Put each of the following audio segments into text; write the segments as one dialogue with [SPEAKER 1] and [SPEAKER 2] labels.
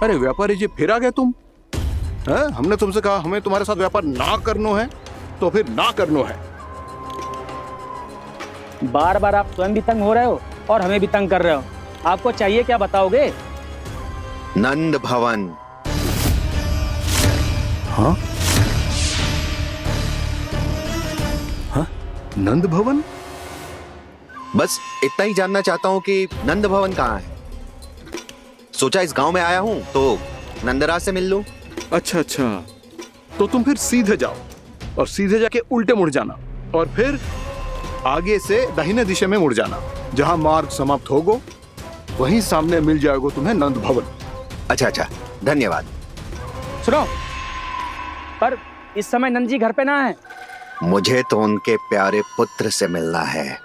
[SPEAKER 1] अरे व्यापारी जी, फिर आ गए तुम? है? हमने तुमसे कहा हमें तुम्हारे साथ व्यापार ना करनो है, तो फिर ना करनो है।
[SPEAKER 2] बार बार आप स्वयं भी तंग हो रहे हो और हमें भी तंग कर रहे हो। आपको चाहिए क्या, बताओगे?
[SPEAKER 3] नंद भवन।
[SPEAKER 1] हाँ? हाँ? नंद भवन?
[SPEAKER 3] बस इतना ही जानना चाहता हूँ कि नंद भवन कहाँ है। सोचा इस गांव में आया हूँ तो नंदराज से मिल लूं।
[SPEAKER 1] अच्छा अच्छा, तो तुम फिर सीधे जाओ और सीधे जाके उल्टे मुड़ जाना और फिर आगे से दाहिने दिशा में मुड़ जाना। जहां मार्ग समाप्त होगो वहीं सामने मिल जाएगा तुम्हें नंद भवन।
[SPEAKER 3] अच्छा अच्छा, धन्यवाद।
[SPEAKER 2] सुनो, पर इस समय नंद जी घर पे ना है।
[SPEAKER 3] मुझे तो उनके प्यारे पुत्र से मिलना है।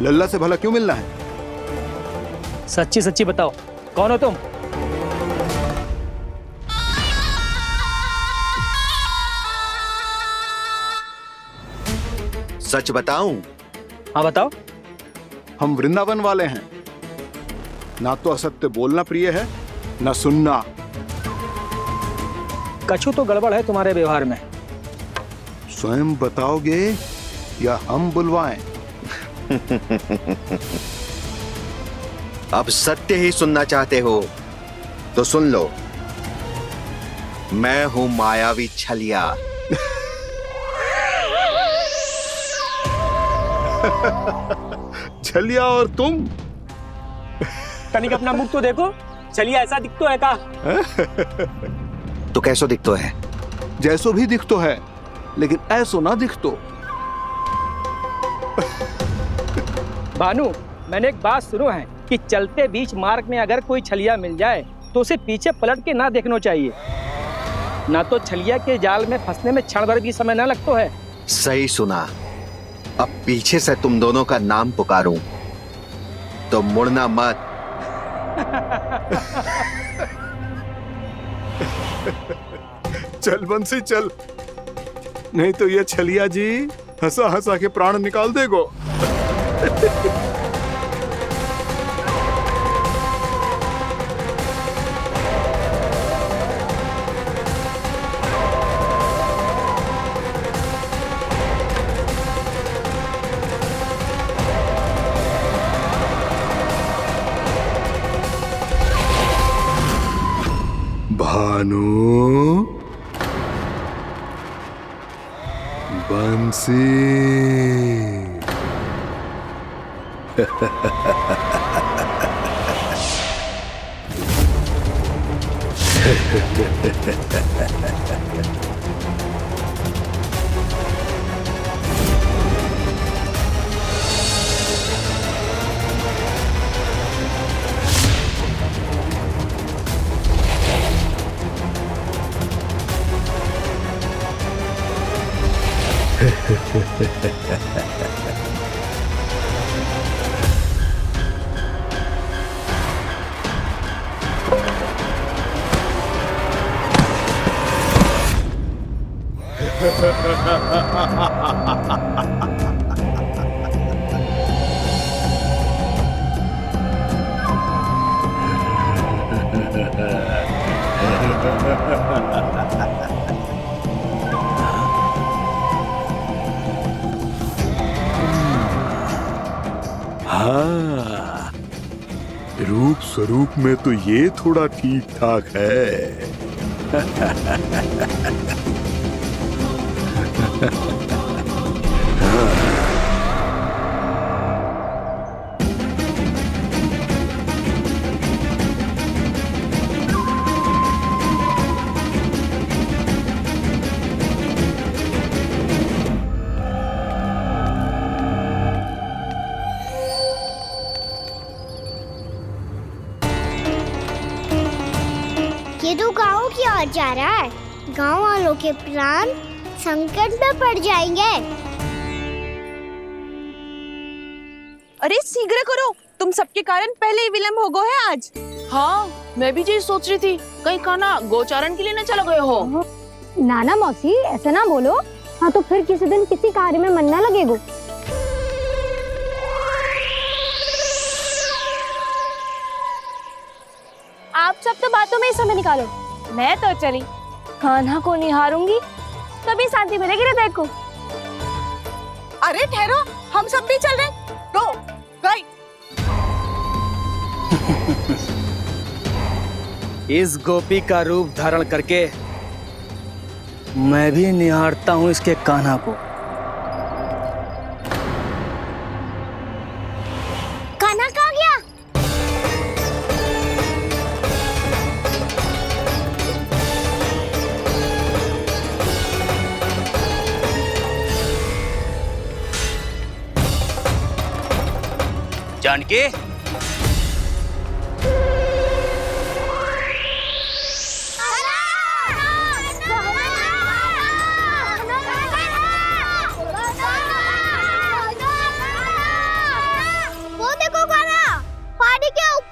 [SPEAKER 1] लल्ला से भला क्यों मिलना है?
[SPEAKER 2] सच्ची सच्ची बताओ, कौन हो तुम?
[SPEAKER 3] सच बताऊं?
[SPEAKER 2] हाँ बताओ।
[SPEAKER 1] हम वृंदावन वाले हैं। ना तो असत्य बोलना प्रिय है, ना सुनना।
[SPEAKER 2] कछु तो गड़बड़ है तुम्हारे व्यवहार में।
[SPEAKER 1] स्वयं बताओगे या हम बुलवाएं?
[SPEAKER 3] अब सत्य ही सुनना चाहते हो तो सुन लो। मैं हूं मायावी छलिया।
[SPEAKER 1] छलिया और तुम?
[SPEAKER 2] कनिक अपना मुख तो देखो, चलिए ऐसा दिख तो है का?
[SPEAKER 3] तो कैसो दिखतो है?
[SPEAKER 1] जैसो भी दिख तो है, लेकिन ऐसो ना दिख तो।
[SPEAKER 2] भानु, मैंने एक बात सुनो है कि चलते बीच मार्ग में अगर कोई छलिया मिल जाए तो उसे पीछे पलट के ना देखना चाहिए। ना तो छलिया के जाल में फंसने में क्षण भर भी समय ना लगता है।
[SPEAKER 3] सही सुना। अब पीछे से तुम दोनों का नाम पुकारूं तो मुड़ना मत।
[SPEAKER 1] चल बंसी चल, नहीं तो ये छलिया जी हंसा हंसा के प्राण निकाल देगो। भानु, बंसी। हाँ, रूप स्वरूप में तो ये थोड़ा ठीक ठाक है।
[SPEAKER 4] ये तो गाँव की ओर जा रहा है। गाँव वालों के प्राण संकट में पड़ जाएंगे।
[SPEAKER 5] धीरे करो, तुम सबके कारण पहले ही विलम्ब हो गो है आज।
[SPEAKER 6] हाँ, मैं भी यही सोच रही थी, कहीं कान्हा गोचारण के लिए न चला गए हो।
[SPEAKER 7] नाना मौसी ऐसा ना बोलो। हाँ तो फिर किसी दिन किसी कार्य में मन ना लगेगा। आप सब तो बातों में ही समय निकालो। मैं तो चली कान्हा को निहारूंगी, तभी शांति मिलेगी हृदय को।
[SPEAKER 5] अरे ठहरो, हम सब भी चल रहे। रो गई।
[SPEAKER 2] इस गोपी का रूप धारण करके मैं भी निहारता हूँ इसके कान्हा को।
[SPEAKER 4] कान्हा कहाँ गया?
[SPEAKER 2] जानकी,
[SPEAKER 4] वो देखो कान्हा, पहाड़ी के ऊपर।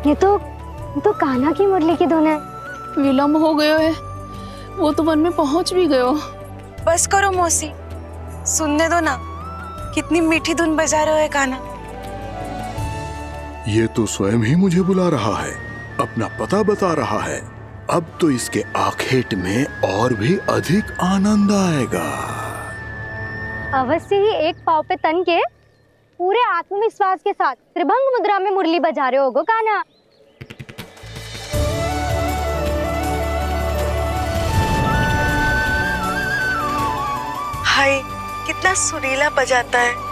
[SPEAKER 7] ये तो कान्हा की मुरली की धुन है।
[SPEAKER 6] विलम्ब हो गयो है, वो तो वन में पहुंच भी गयो।
[SPEAKER 5] बस करो मौसी, सुनने दो ना, कितनी मीठी धुन बजा रहे हो कान्हा।
[SPEAKER 1] ये तो स्वयं ही मुझे बुला रहा है, अपना पता बता रहा है। अब तो इसके आखेट में और भी अधिक आनंद आएगा।
[SPEAKER 7] अवश्य ही एक पाव पे तन के पूरे आत्मविश्वास के साथ त्रिभंग मुद्रा में मुरली बजा रहे होगो कान्हा।
[SPEAKER 5] हाय, कितना सुरीला बजाता है।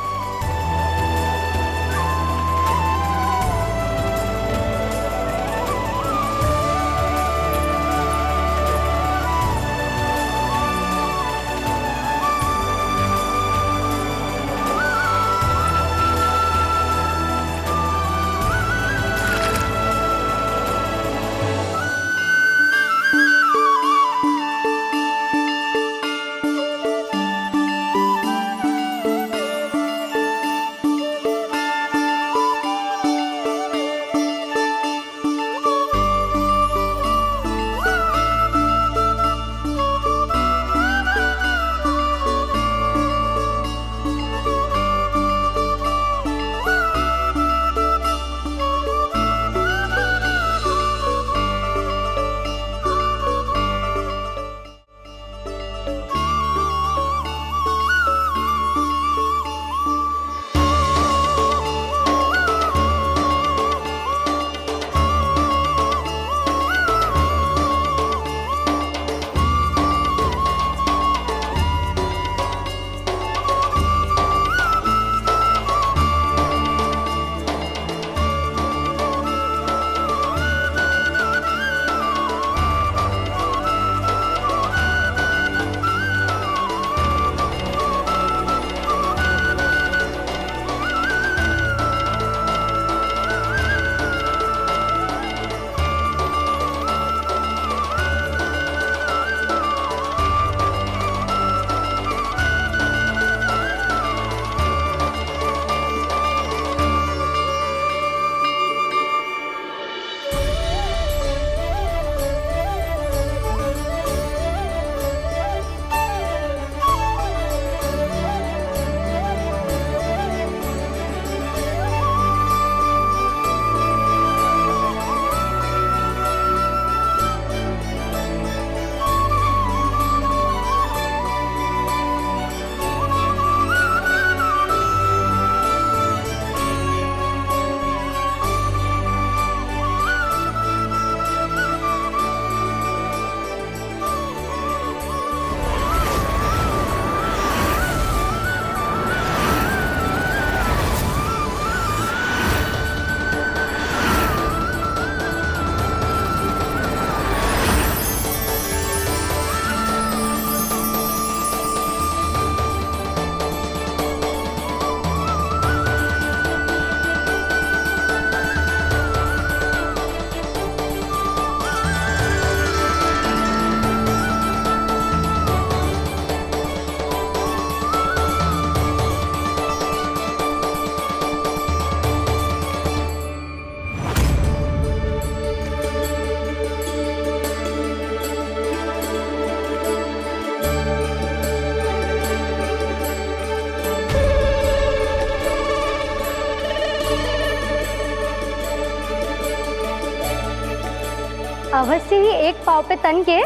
[SPEAKER 7] सुबह से ही एक पाँव पे तन के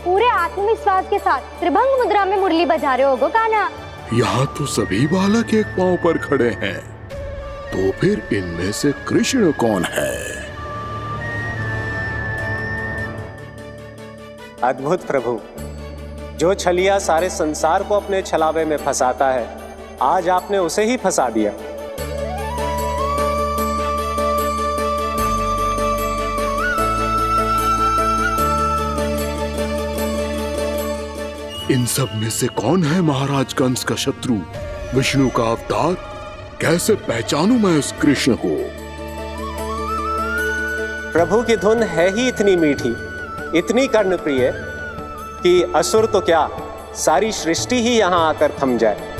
[SPEAKER 7] पूरे आत्मविश्वास के साथ त्रिभंग मुद्रा में मुरली बजा रहे होगो कान्हा।
[SPEAKER 8] यहाँ तो सभी बालक एक पांव पर खड़े हैं, तो फिर इनमें से कृष्ण कौन है?
[SPEAKER 9] अद्भुत प्रभु, जो छलिया सारे संसार को अपने छलावे में फंसाता है, आज आपने उसे ही फंसा दिया।
[SPEAKER 8] इन सब में से कौन है महाराज कंस का शत्रु, विष्णु का अवतार? कैसे पहचानूं मैं उस कृष्ण को?
[SPEAKER 9] प्रभु की धुन है ही इतनी मीठी, इतनी कर्णप्रिय कि असुर तो क्या, सारी सृष्टि ही यहां आकर थम जाए।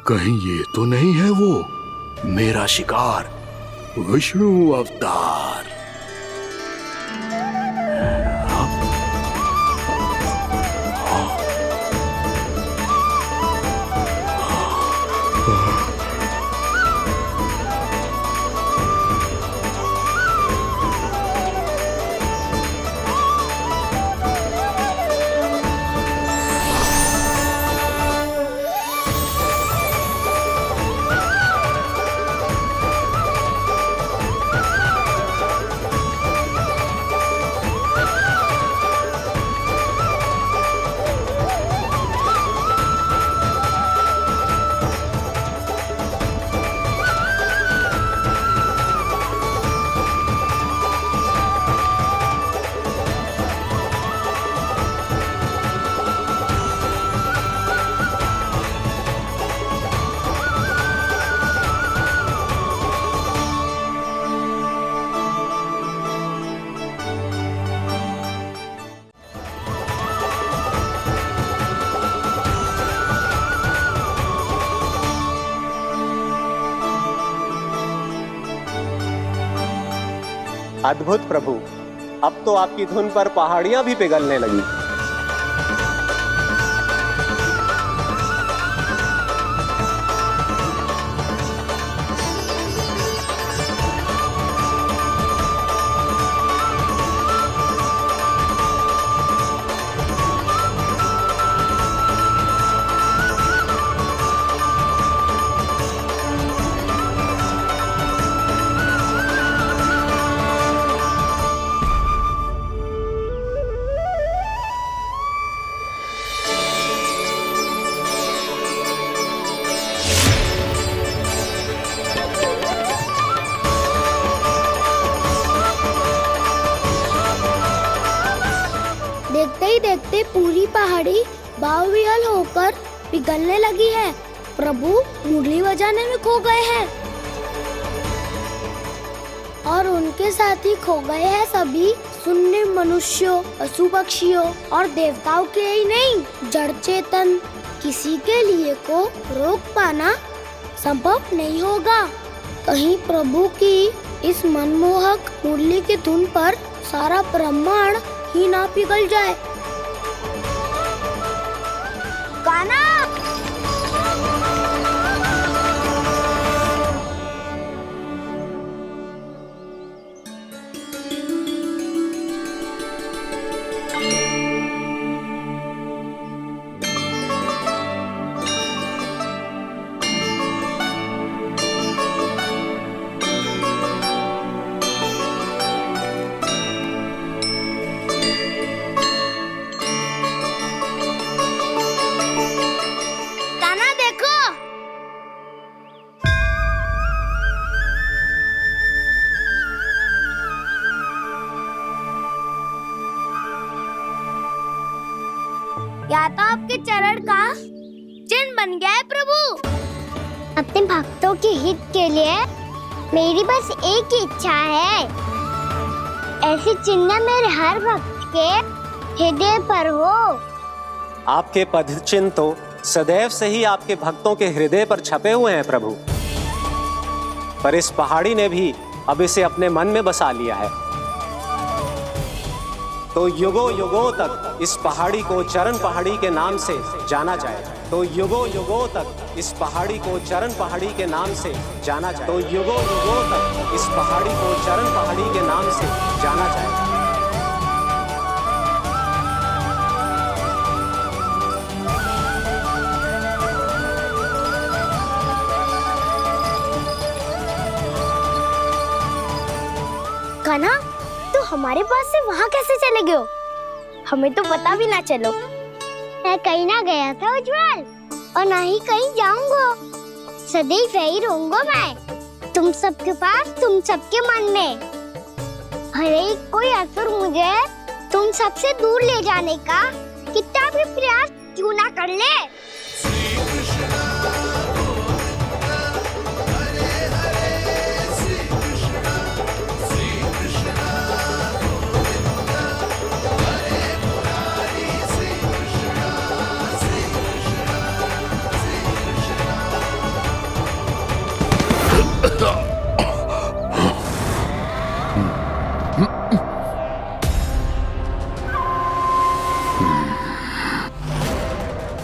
[SPEAKER 8] कहीं ये तो नहीं है वो मेरा शिकार, विष्णु अवतार?
[SPEAKER 9] अद्भुत प्रभु, अब तो आपकी धुन पर पहाड़ियां भी पिघलने लगी।
[SPEAKER 4] देखते ही देखते पूरी पहाड़ी बाहुविहल होकर पिघलने लगी है। प्रभु मुरली बजाने में खो गए हैं और उनके साथ ही खो गए हैं सभी सुनने मनुष्यों, पशु पक्षियों और देवताओं के ही नहीं, जड़ चेतन किसी के लिए को रोक पाना संभव नहीं होगा। कहीं प्रभु की इस मनमोहक मुरली की धुन पर सारा ब्रह्मांड ही ना पिघल जाए। कान्हा! या तो आपके चरण का चिन्ह बन गया है प्रभु। अपने भक्तों के हित के लिए मेरी बस एक ही इच्छा है, ऐसी चिन्ह मेरे हर भक्त के हृदय पर हो।
[SPEAKER 9] आपके पद चिन्ह तो सदैव से ही आपके भक्तों के हृदय पर छपे हुए हैं प्रभु, पर इस पहाड़ी ने भी अब इसे अपने मन में बसा लिया है। तो युगों युगों तक इस पहाड़ी को चरण पहाड़ी के नाम से जाना जाएगा। तो युगों युगों तक इस पहाड़ी को चरण पहाड़ी के नाम से जाना जाए। तो युगों युगों तक इस पहाड़ी को चरण पहाड़ी के नाम से जाना जाएगा।
[SPEAKER 4] कान्हा, तो हमारे पास से वहाँ कैसे चले गए हो? हमें तो पता भी ना चलो। मैं कहीं ना गया था उज्जवल, और ना ही कहीं जाऊंगा। सदैव यही रहूंगा मैं, तुम सबके पास, तुम सबके मन में। भले ही कोई असुर मुझे तुम सबसे दूर ले जाने का कितना भी प्रयास क्यों ना कर ले।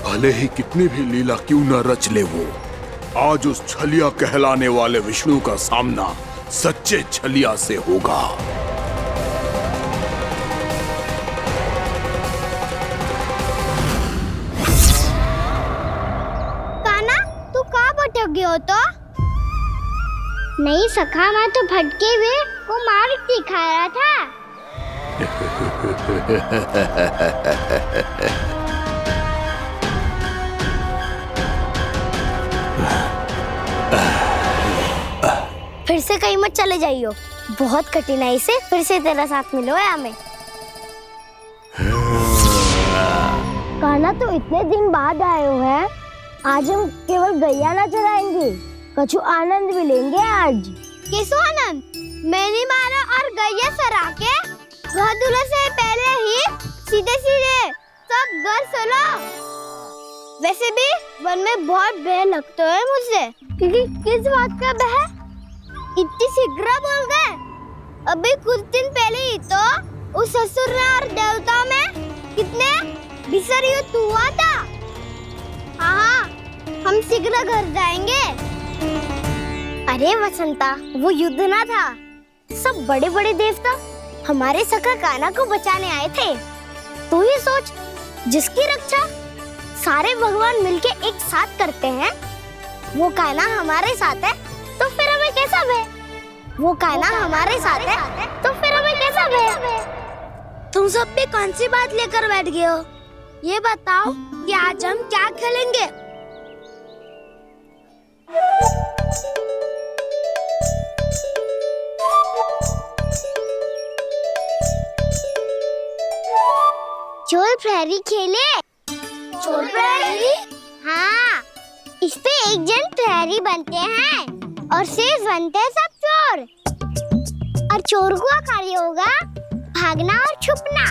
[SPEAKER 8] भले ही कितनी भी लीला क्यों न रच ले वो, आज उस छलिया कहलाने वाले विष्णु का सामना सच्चे छलिया से होगा।
[SPEAKER 4] कान्हा, तू कहाँ भटक गए हो? तो नहीं सखा, मैं तो भटके हुए को मार्ग दिखा रहा था। फिर से कहीं मत चले जाइयो, बहुत कठिनाई से फिर से तेरा साथ मिलो है हमें। कान्हा, तो इतने दिन बाद आए हो हैं, आज हम केवल गैया ना चराएंगे, कछु आनंद भी लेंगे आज। कैसो आनंद? मैंने मारा और गैया चरा के घर दूल्हे से पहले ही सीधे सीधे सब घर चलो। वैसे भी वन में बहुत भय लगता है मुझे, क्योंकि किस बात का भय? इतनी शीघ्र बोल गए। अभी कुछ दिन पहले ही तो उस असुर और देवता में कितने भीषण युद्ध हुआ था। हाँ, हम शीघ्र घर जाएंगे। अरे वसंता, वो युद्ध ना था, सब बड़े बड़े देवता हमारे सखा कान्हा को बचाने आए थे। तू ही सोच, जिसकी रक्षा सारे भगवान मिलके एक साथ करते हैं, वो कान्हा हमारे साथ है, तो फिर हमें कैसा भय? वो कान्हा हमारे साथ है, तो फिर हमें कैसा भय? तुम सब भी कौन सी बात लेकर बैठ गए हो? ये बताओ कि आज हम क्या खेलेंगे? चोर प्रहरी खेले? चोर प्रहरी? हाँ, इस पे एक जन प्रहरी बनते हैं और शेष बनते हैं सब चोर। और चोर का कार्य होगा भागना और छुपना,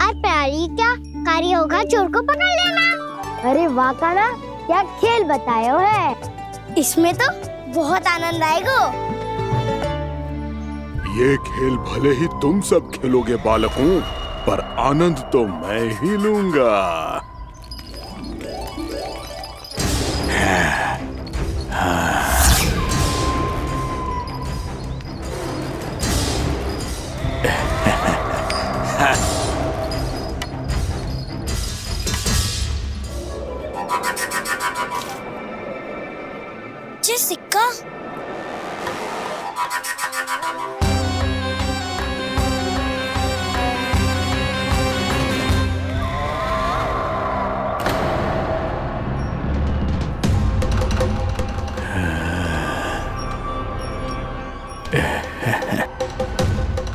[SPEAKER 4] और प्रहरी का कार्य होगा चोर को पकड़ लेना। अरे वाह कान्हा, क्या खेल बताए हो है। इसमें तो बहुत आनंद आएगा।
[SPEAKER 8] ये खेल भले ही तुम सब खेलोगे बालकों, पर आनंद तो मैं ही लूंगा।
[SPEAKER 4] ये सिक्का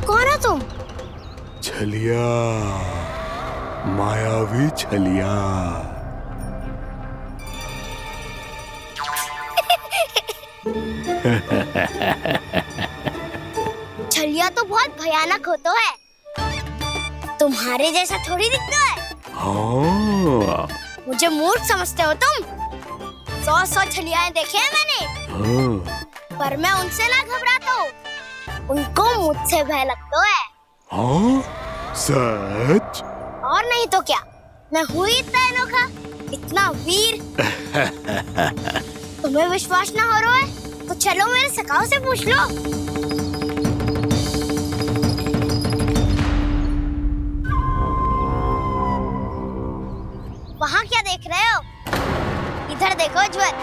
[SPEAKER 4] कौन है तुम?
[SPEAKER 8] छलिया, मायावी छलिया।
[SPEAKER 4] छलिया तो बहुत भयानक होता है, तुम्हारे जैसा थोड़ी दिखता है।
[SPEAKER 8] हाँ।
[SPEAKER 4] मुझे मूर्ख समझते हो तुम? 100 छलियाएं देखे हैं मैंने।
[SPEAKER 8] हाँ।
[SPEAKER 4] पर मैं उनसे ना घबराता हूँ, उनको मुझसे भय लगता है।
[SPEAKER 8] हाँ? सच?
[SPEAKER 4] और नहीं तो क्या, मैं हूँ इतना अनोखा इतना वीर। तुम्हें विश्वास ना हो रहा है तो चलो मेरे सखाओं से पूछ लो। वहाँ क्या देख रहे हो? इधर देखो उज्जवल।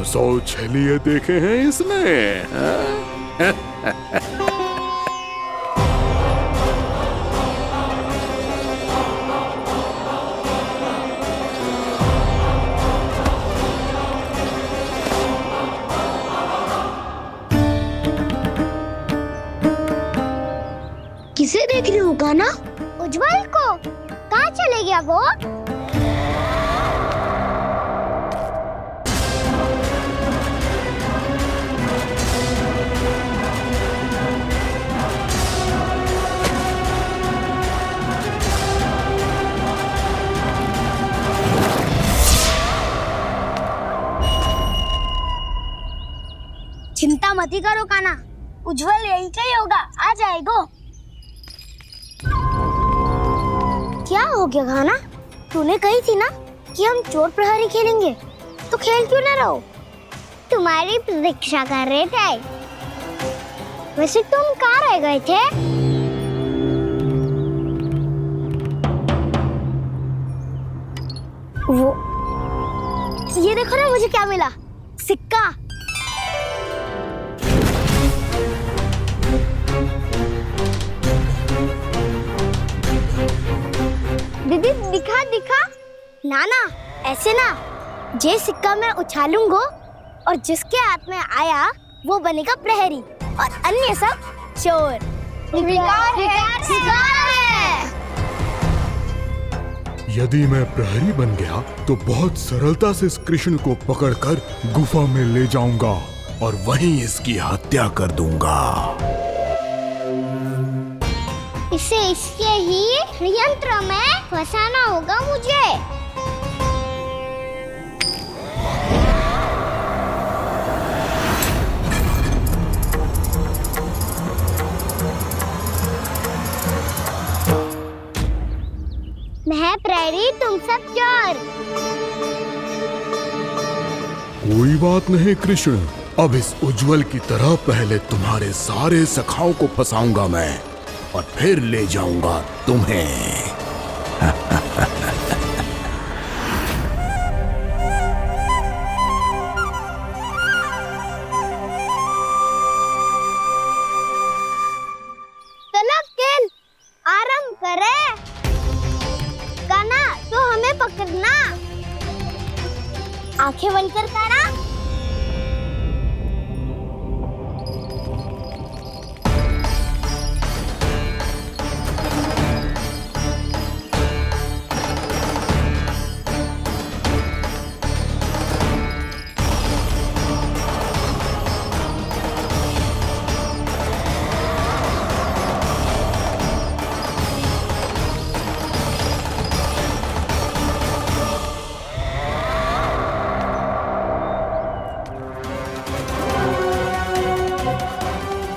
[SPEAKER 8] सौ छलिए देखे हैं इसने, हाँ?
[SPEAKER 4] किसे देख रही हो कान्हा? उज्जवल को। कहाँ चले गया वो? चिंता मत करो कान्हा, उज्जवल यही का ही होगा, आ जाएगा। क्या हो गया कान्हा? तूने कही थी ना कि हम चोर प्रहरी खेलेंगे, तो खेल क्यों ना रहो? तुम्हारी प्रतीक्षा कर रहे थे। वैसे तुम कहाँ रह गए थे? वो ये देखो ना, मुझे क्या मिला, सिक्का। दीदी दिखा दिखा। ना ना, ऐसे ना, जे सिक्का मैं उछालूंगा और जिसके हाथ में आया वो बनेगा प्रहरी और अन्य सब चोर। शिकार है।
[SPEAKER 8] यदि मैं प्रहरी बन गया तो बहुत सरलता से इस कृष्ण को पकड़कर गुफा में ले जाऊंगा और वहीं इसकी हत्या कर दूंगा।
[SPEAKER 4] इसे इसके ही यंत्र में फंसाना होगा मुझे। मैं प्रहरी, तुम सब चोर।
[SPEAKER 8] कोई बात नहीं कृष्ण, अब इस उज्जवल की तरह पहले तुम्हारे सारे सखाओं को फंसाऊंगा मैं और फिर ले जाऊंगा तुम्हें।
[SPEAKER 4] चलो खेल आरंभ करें। कान्हा तो हमें पकड़ना। आंखें बंद कर कान्हा।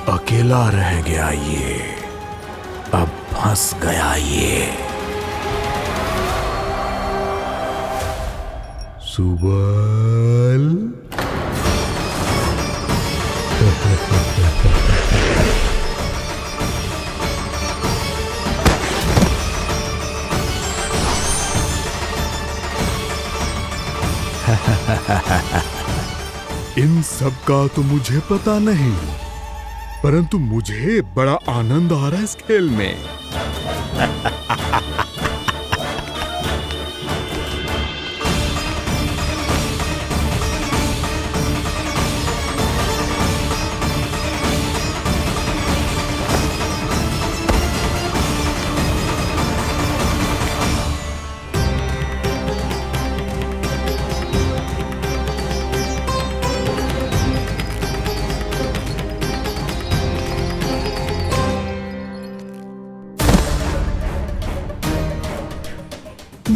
[SPEAKER 8] अकेला रह गया ये, अब फंस गया ये। सुबल इन सब का तो मुझे पता नहीं, परंतु मुझे बड़ा आनंद आ रहा है इस खेल में।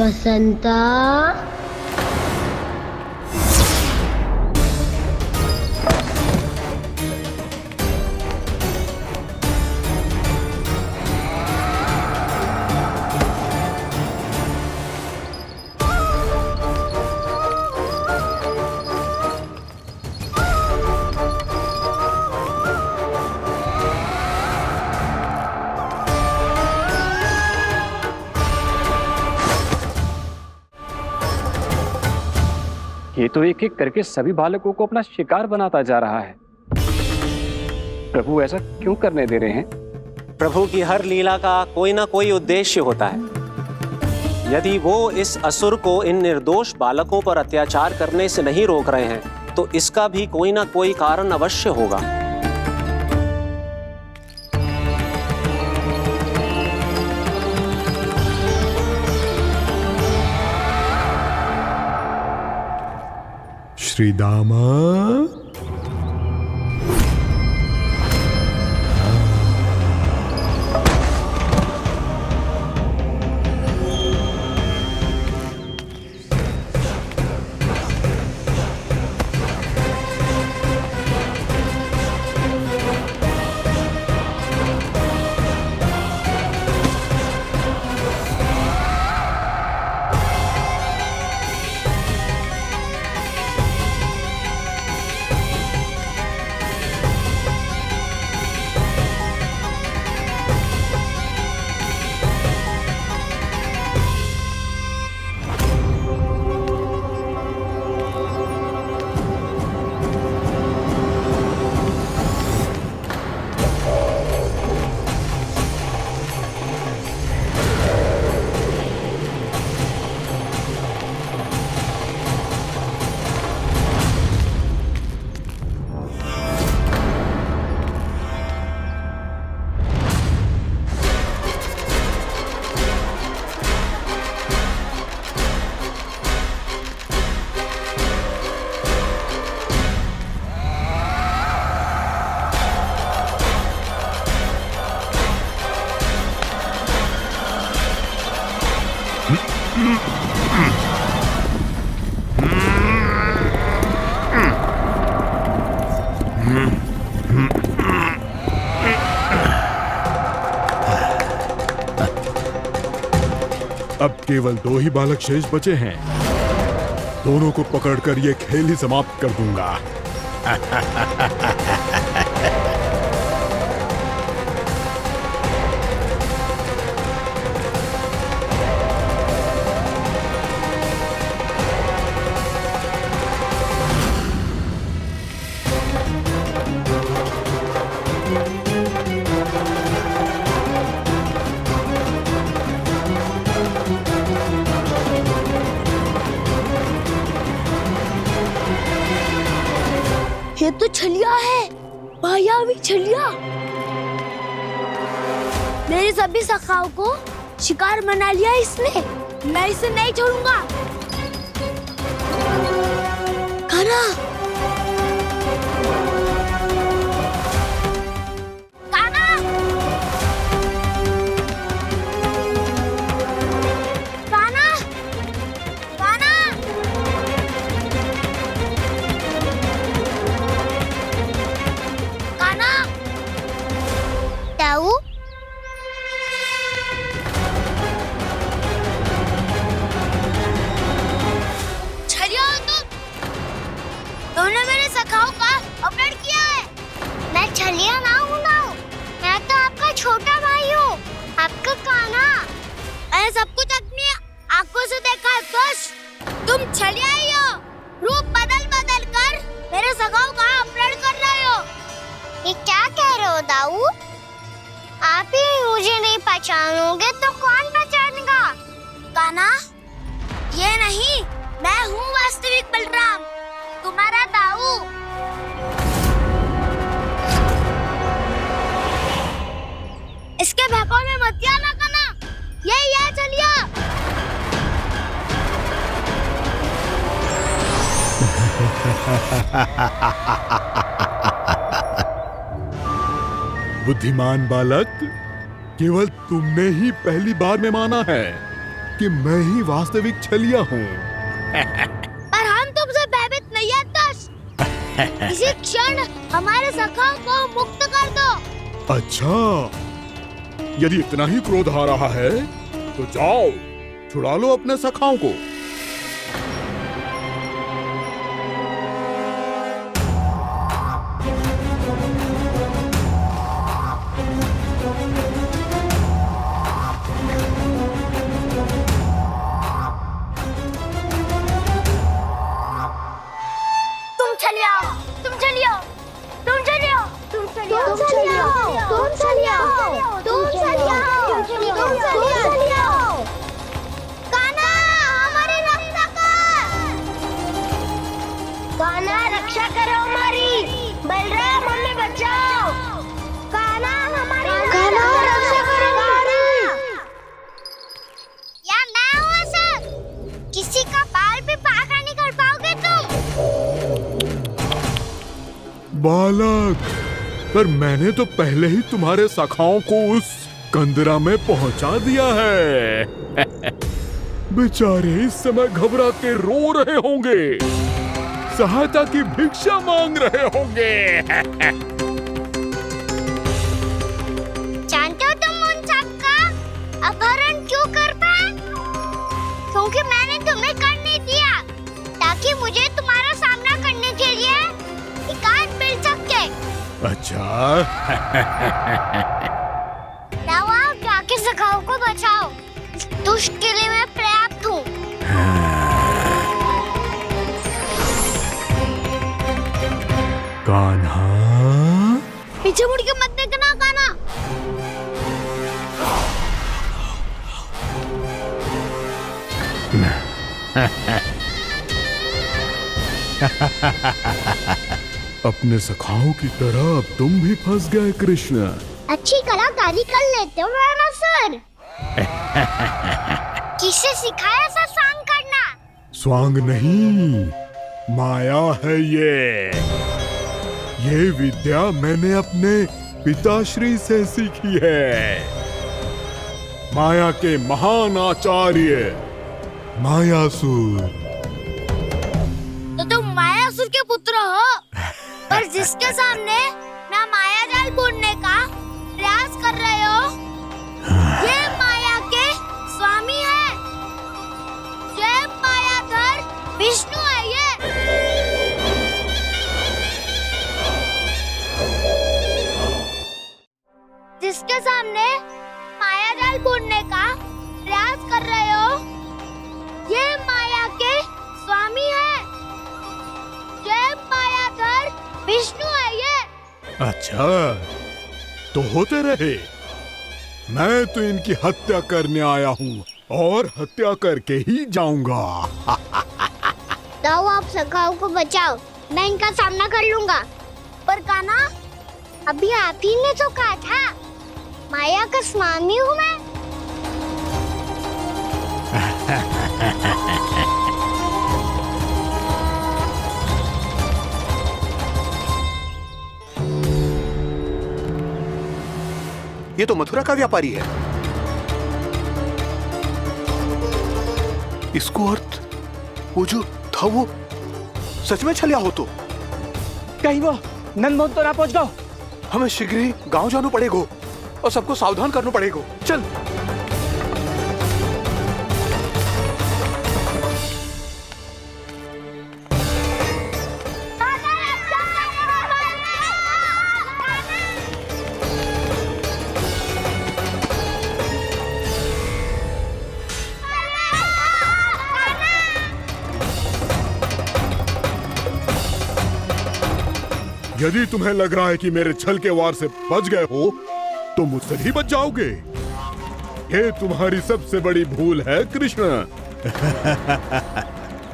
[SPEAKER 4] बसंता,
[SPEAKER 10] ये तो एक एक करके सभी बालकों को अपना शिकार बनाता जा रहा है। प्रभु ऐसा क्यों करने दे रहे हैं?
[SPEAKER 9] प्रभु की हर लीला का कोई ना कोई उद्देश्य होता है। यदि वो इस असुर को इन निर्दोष बालकों पर अत्याचार करने से नहीं रोक रहे हैं तो इसका भी कोई ना कोई कारण अवश्य होगा।
[SPEAKER 8] श्री दामा, अब केवल 2 ही बालक शेष बचे हैं। दोनों को पकड़कर ये खेल ही समाप्त कर दूंगा।
[SPEAKER 4] ये तो छलिया है, मायावी छलिया। मेरे सभी सखाओं को शिकार बना लिया इसने। मैं इसे नहीं छोड़ूंगा। कान्हा, कान्हा, कान्हा, कान्हा। कान्हा, ताऊ, छलिया हो तुम। तुमने मेरे सखाओं का अपहरण किया है। मैं छलिया ना हूँ मैं तो आपका छोटा भाई हूँ, आपका कान्हा। मैंने सब कुछ अपनी आंखों से देखा है। बस तुम छलिया ही हो। रूप बदल बदल कर मेरे सखाओं का अपहरण कर रहे हो। ये क्या कह रहे हो दाऊ? आप ही मुझे नहीं पहचानोगे तो कौन पहचानेगा? कान्हा, ये नहीं, मैं हूँ वास्तविक बलराम, तुम्हारा दाऊ। इसके भैकों में मत आना कान्हा, ये चलिए।
[SPEAKER 8] बुद्धिमान बालक, केवल तुमने ही पहली बार में माना है कि मैं ही वास्तविक छलिया हूँ।
[SPEAKER 4] पर हम तुमसे भयभीत नहीं है दश। इसी क्षण हमारे सखाओं को मुक्त कर दो।
[SPEAKER 8] अच्छा, यदि इतना ही क्रोध आ रहा है तो जाओ छुड़ा लो अपने सखाओं को।
[SPEAKER 4] तुम चलिए आओ, तुम चलिए आओ, तुम चलिए आओ, तुम चलिए आओ, तुम चलिए आओ, तुम चलिए आओ, तुम चलिए आओ, तुम चलिए आओ। कान्हा, हमारी रक्षा कर। कान्हा, रक्षा करो हमारी। बलराम, हमें बचाओ। कान्हा, हमारी रक्षा करो हमारी। या मैं हूँ सर। किसी का बाल भी पाका नहीं कर पाओगे तुम।
[SPEAKER 8] बालक, पर मैंने तो पहले ही तुम्हारे सखाओं को उस कंदरा में पहुंचा दिया है। बेचारे इस समय घबरा के रो रहे होंगे, सहायता की भिक्षा मांग रहे होंगे।
[SPEAKER 4] जानते हो तुम उन सबका अपहरण क्यों कर पाए? क्योंकि मैंने तुम्हें कर नहीं दिया, ताकि मुझे तुम्हारा सामना करने के लिए एकांत मिल सके।
[SPEAKER 8] अच्छा।
[SPEAKER 4] जाओ जाके सखाओं को बचाओ। इस दुष्ट के लिए मैं पर्याप्त हूँ।
[SPEAKER 8] कान्हा,
[SPEAKER 4] पीछे मुड़ के मत देखना कान्हा।
[SPEAKER 8] अपने सखाओं की तरह अब तुम भी फंस गए कृष्ण।
[SPEAKER 4] अच्छी कलाकारी कर लेते हो ना सर। किसे सिखाया ऐसा स्वांग करना?
[SPEAKER 8] स्वांग नहीं, माया है ये विद्या मैंने अपने पिताश्री से सीखी है। माया के महान आचार्य मायासुर।
[SPEAKER 4] तो तुम मायासुर के पुत्र हो, पर जिसके सामने ना माया जाल बुनने का प्रयास कर रहे हो, ये माया के स्वामी है। ये मायाधर विष्णु है। ये जिसके सामने माया जाल बुनने का प्रयास कर रहे हो, ये माया के स्वामी है। ये मायाधर विष्णु है। ये
[SPEAKER 8] अच्छा, तो होते रहे। मैं तो इनकी हत्या करने आया हूँ और हत्या करके ही जाऊंगा।
[SPEAKER 4] जाओ आप सखाओं को बचाओ, मैं इनका सामना कर लूंगा। पर कान्हा, अभी आप ही ने तो कहा था माया का स्वामी हूँ मैं।
[SPEAKER 1] ये तो मथुरा का व्यापारी है। इसको अर्थ वो जो था वो सच में छलिया हो तो
[SPEAKER 2] कहीं वो नंदभवन तो ना पहुंच गओ।
[SPEAKER 1] हमें शीघ्र ही गांव जाना पड़ेगा और सबको सावधान करना पड़ेगा। चल।
[SPEAKER 8] यदि तुम्हें लग रहा है कि मेरे छल के वार से बच गए हो तो मुझसे भी बच जाओगे। ये तुम्हारी सबसे बड़ी भूल है कृष्ण।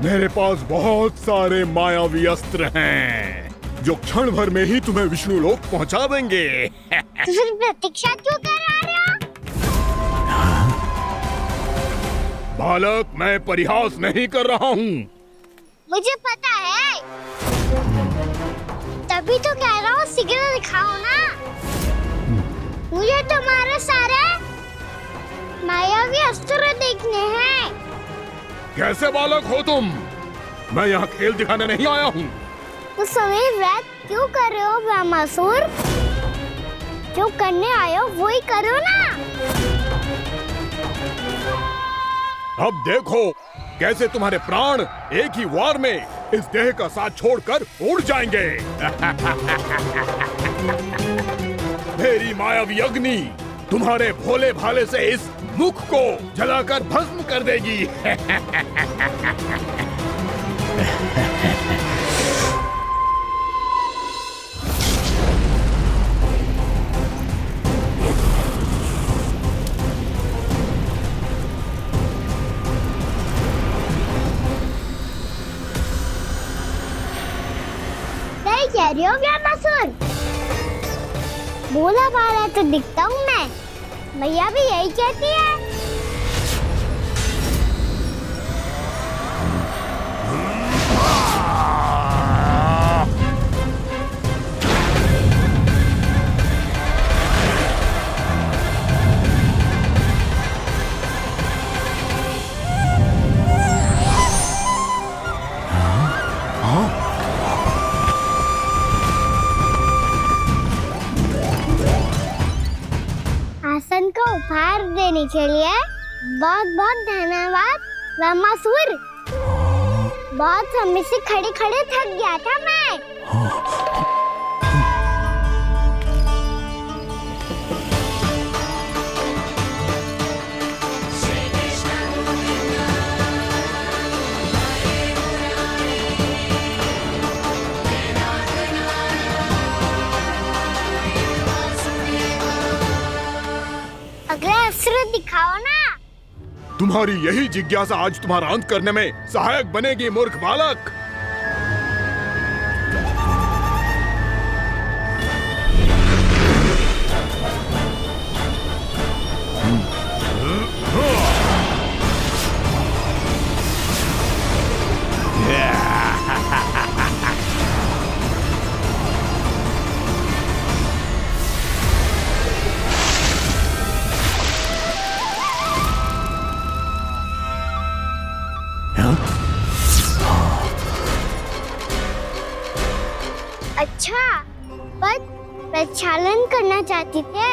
[SPEAKER 8] मेरे पास बहुत सारे मायावी अस्त्र हैं जो क्षण भर में ही तुम्हें विष्णु लोक पहुंचा देंगे।
[SPEAKER 4] तो फिर प्रतीक्षा क्यों कर रहे हो?
[SPEAKER 8] बालक, मैं परिहास नहीं कर रहा हूँ।
[SPEAKER 4] मुझे पता है, तभी तो कह रहा हूँ शीघ्र दिखाओ ना। मुझे तुम्हारे सारे मायावी अस्त्र देखने हैं।
[SPEAKER 8] कैसे बालक हो तुम? मैं यहाँ खेल दिखाने नहीं आया हूँ।
[SPEAKER 4] तो समय व्यर्थ क्यों कर रहे हो ब्रह्मासुर? जो करने आए हो वो ही करो ना।
[SPEAKER 8] अब देखो कैसे तुम्हारे प्राण एक ही वार में इस देह का साथ छोड़कर उड़ जाएंगे। मेरी मायावी अग्नि तुम्हारे भोले भाले से इस मुख को जलाकर भस्म कर देगी।
[SPEAKER 4] सही कह रही हो ब्रह्मासुर। भोला भाला तो दिखता हूँ मैं, मैया भी यही कहती है। आसन को उपहार देने के लिए बहुत बहुत धन्यवाद ब्रह्मासुर। बहुत समय से खड़े खड़े थक गया था मैं। अगला अस्त्र दिखाओ ना।
[SPEAKER 8] तुम्हारी यही जिज्ञासा आज तुम्हारा अंत करने में सहायक बनेगी मूर्ख बालक।
[SPEAKER 4] अच्छा, पर प्रक्षालन करना चाहती थे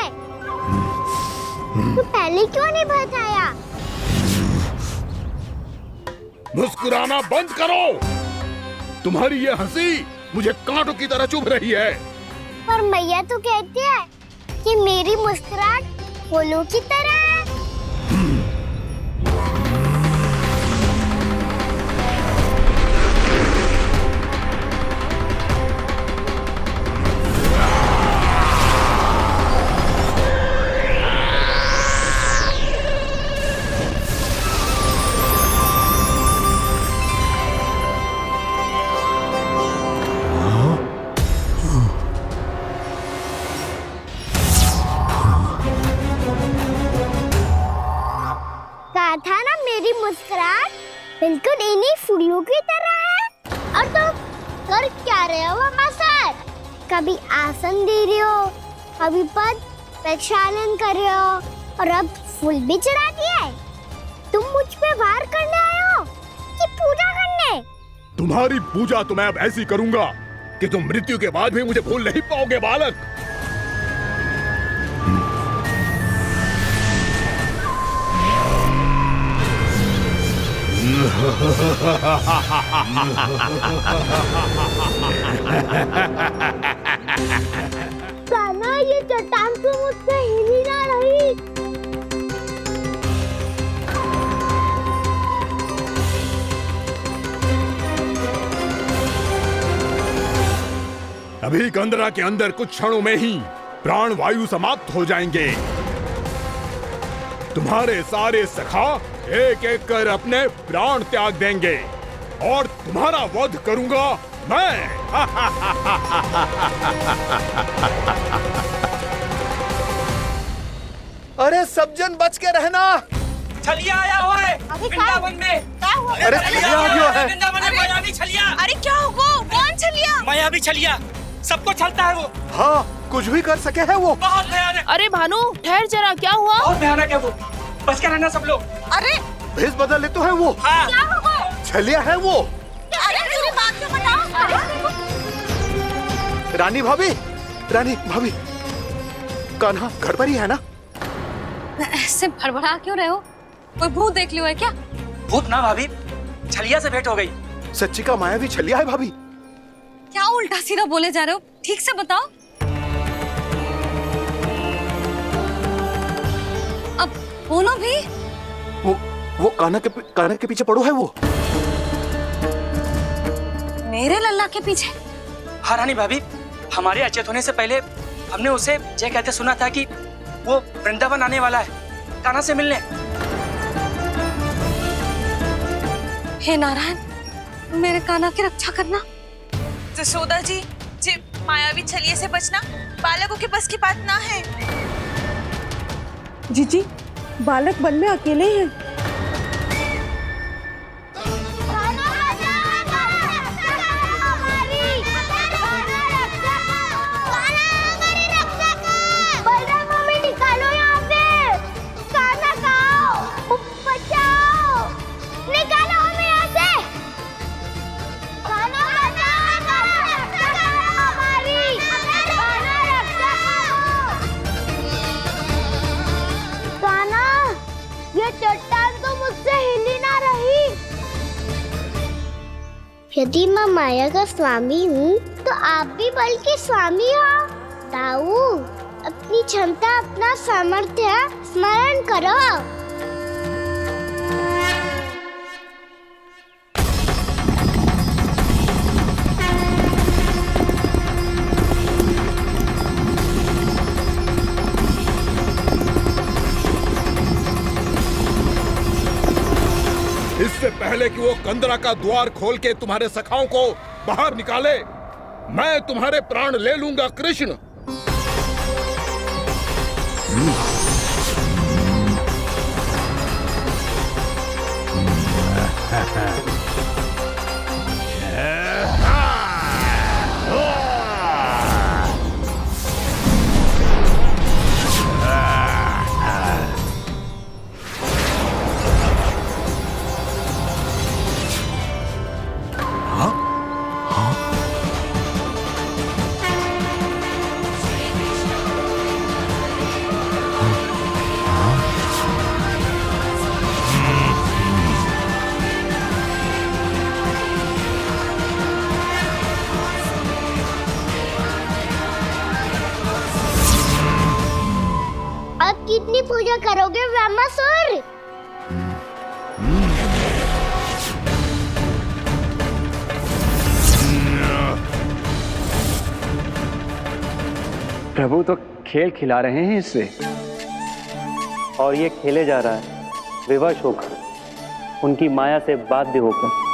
[SPEAKER 4] तो पहले क्यों नहीं बताया?
[SPEAKER 8] मुस्कुराना बंद करो। तुम्हारी ये हंसी मुझे कांटों की तरह चुभ रही है।
[SPEAKER 4] पर मैया तो कहती है कि मेरी मुस्कुराहट फूलों की तरह है। था ना मेरी मुस्कुराहट बिल्कुल इन्हीं फूलों की तरह है। और तुम कर क्या रहे हो ब्रह्मासुर? कभी आसन दे रहे हो, कभी पद प्रक्षालन कर रहे हो और अब फूल भी चढ़ा दिए। तुम मुझ पे वार करने आए हो कि पूजा करने?
[SPEAKER 8] तुम्हारी पूजा तो मैं अब ऐसी करूंगा कि तुम मृत्यु के बाद भी मुझे भूल नहीं पाओगे बालक।
[SPEAKER 4] कान्हा, ये चट्टान तो मुझसे हिल ही ना रही।
[SPEAKER 8] अभी कंदरा के अंदर कुछ क्षणों में ही प्राण वायु समाप्त हो जाएंगे। तुम्हारे सारे सखा एक एक कर अपने प्राण त्याग देंगे और तुम्हारा वध करूंगा मैं।
[SPEAKER 1] अरे सब जन बच के रहना।
[SPEAKER 2] छलिया आया हुआ है वृंदावन में।
[SPEAKER 1] अरे छलिया आ गया है।
[SPEAKER 2] वृंदावन में मायावी छलिया।
[SPEAKER 5] अरे क्या हुआ? कौन छलिया?
[SPEAKER 2] मायावी छलिया, सबको छलता है वो।
[SPEAKER 1] हाँ, कुछ भी कर सके है वो।
[SPEAKER 2] बहुत भयानक।
[SPEAKER 6] अरे भानु, ठहर जरा, क्या हुआ?
[SPEAKER 2] बहुत भयानक है वो। बच के रहना सब लोग।
[SPEAKER 5] अरे
[SPEAKER 1] भेष बदल ले तो है वो।
[SPEAKER 2] हाँ।
[SPEAKER 5] क्या होगा?
[SPEAKER 1] छलिया है वो।
[SPEAKER 5] अरे मेरी बात तो बताओ।
[SPEAKER 1] रानी भाभी, रानी भाभी, कान्हा घर पर ही है ना?
[SPEAKER 7] ऐसे भड़बड़ा क्यों रहे हो? कोई भूत देख लियो है क्या?
[SPEAKER 2] भूत ना भाभी, छलिया से भेंट हो गई।
[SPEAKER 1] सच्ची का माया भी छलिया है भाभी।
[SPEAKER 7] क्या उल्टा सीधा बोले जा रहे हो? ठीक से बताओ। अब बोलो भी।
[SPEAKER 1] वो कान्हा के पीछे पड़ो है वो।
[SPEAKER 7] मेरे लल्ला के पीछे?
[SPEAKER 2] हाँ रानी भाभी, हमारे अचेत होने से पहले हमने उसे ये कहते सुना था कि वो वृंदावन आने वाला है कान्हा से मिलने।
[SPEAKER 7] हे नारायण, मेरे कान्हा की रक्षा करना।
[SPEAKER 5] जसोदा जी, मायावी छलिए से बचना बालकों के बस की बात ना है।
[SPEAKER 6] जीजी, बालक वन में अकेले हैं।
[SPEAKER 4] यदि मैं माया का स्वामी हूँ तो आप भी बल के स्वामी हो। ताऊ, अपनी क्षमता, अपना सामर्थ्य स्मरण करो।
[SPEAKER 8] इससे पहले कि वो कंदरा का द्वार खोल के तुम्हारे सखाओं को बाहर निकाले, मैं तुम्हारे प्राण ले लूंगा कृष्ण।
[SPEAKER 4] कितनी पूजा करोगे ब्रह्मासुर?
[SPEAKER 10] प्रभु तो खेल खिला रहे हैं इससे,
[SPEAKER 9] और ये खेले जा रहा है विवश होकर, उनकी माया से बाध्य होकर।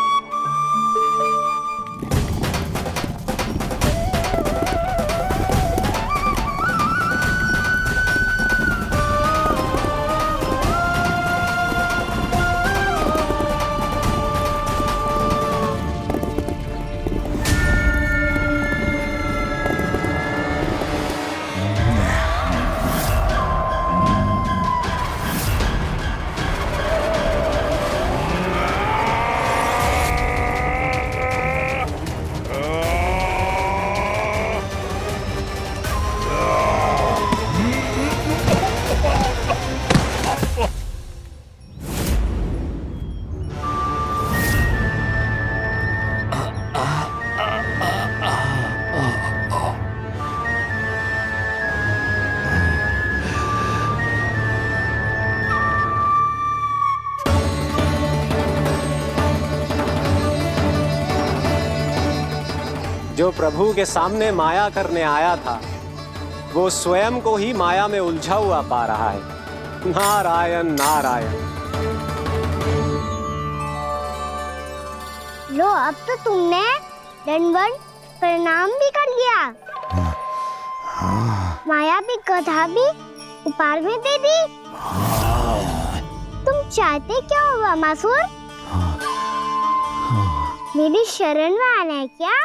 [SPEAKER 9] जो प्रभु के सामने माया करने आया था, वो स्वयं को ही माया में उलझा हुआ पा रहा है। नारायण नारायण।
[SPEAKER 4] लो, अब तो तुमने दंडवत प्रणाम भी कर लिया। माया भी कथा भी उपहार में दे दी। तुम चाहते क्या हो ब्रह्मासुर? मेरी शरण में आना है क्या?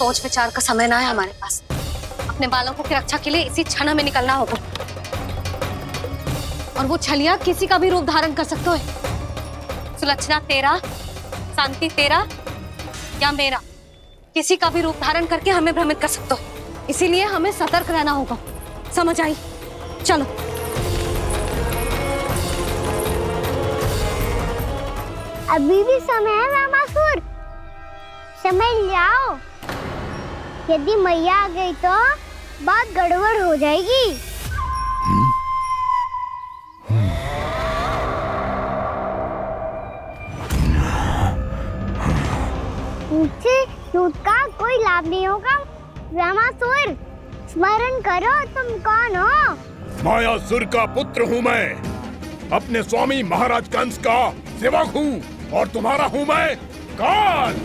[SPEAKER 11] सोच विचार का समय ना है हमारे पास। अपने बालकों की रक्षा के लिए इसी क्षण हमें निकलना होगा। और वो छलिया किसी का भी रूप धारण कर सकते है। सुलक्षणा तेरा, शांति तेरा या मेरा, किसी का भी रूप धारण करके हमें भ्रमित कर सकते हो। इसीलिए हमें सतर्क रहना होगा। समझ आई? चलो।
[SPEAKER 4] अभी भी समय है रामासुर, समझ जाओ। यदि मैया आ गई तो बात गड़बड़ हो जाएगी। मुझसे झूठ का कोई लाभ नहीं होगा। रामासुर, स्मरण करो तुम कौन हो।
[SPEAKER 8] मायासुर का पुत्र हूँ मैं, अपने स्वामी महाराज कंस का सेवक हूँ, और तुम्हारा हूँ मैं काल।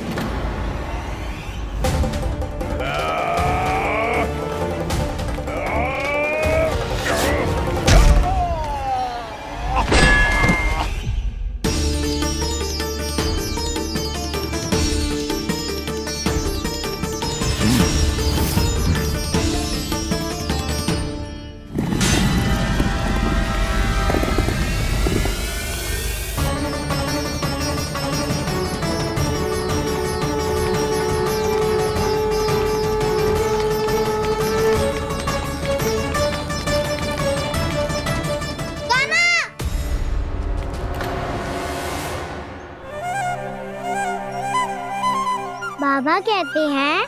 [SPEAKER 4] बाबा कहते हैं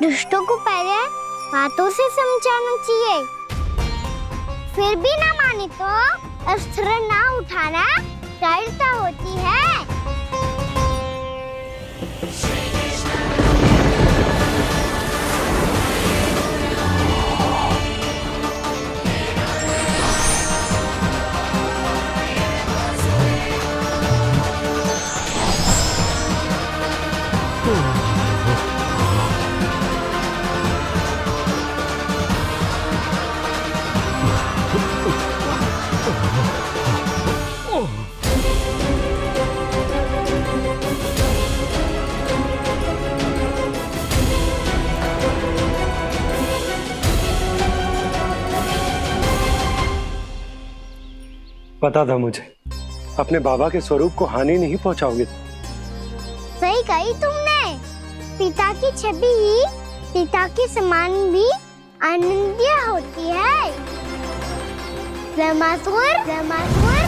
[SPEAKER 4] दुष्टों को पहले बातों से समझाना चाहिए, फिर भी ना माने तो अस्त्र ना उठाना दृढ़ता होती है।
[SPEAKER 12] पता था मुझे, अपने बाबा के स्वरूप को हानि नहीं पहुंचाओगे।
[SPEAKER 4] सही कही तुमने। पिता की छवि ही पिता के समान भी अनन्य होती है। रामासुर, रामासुर।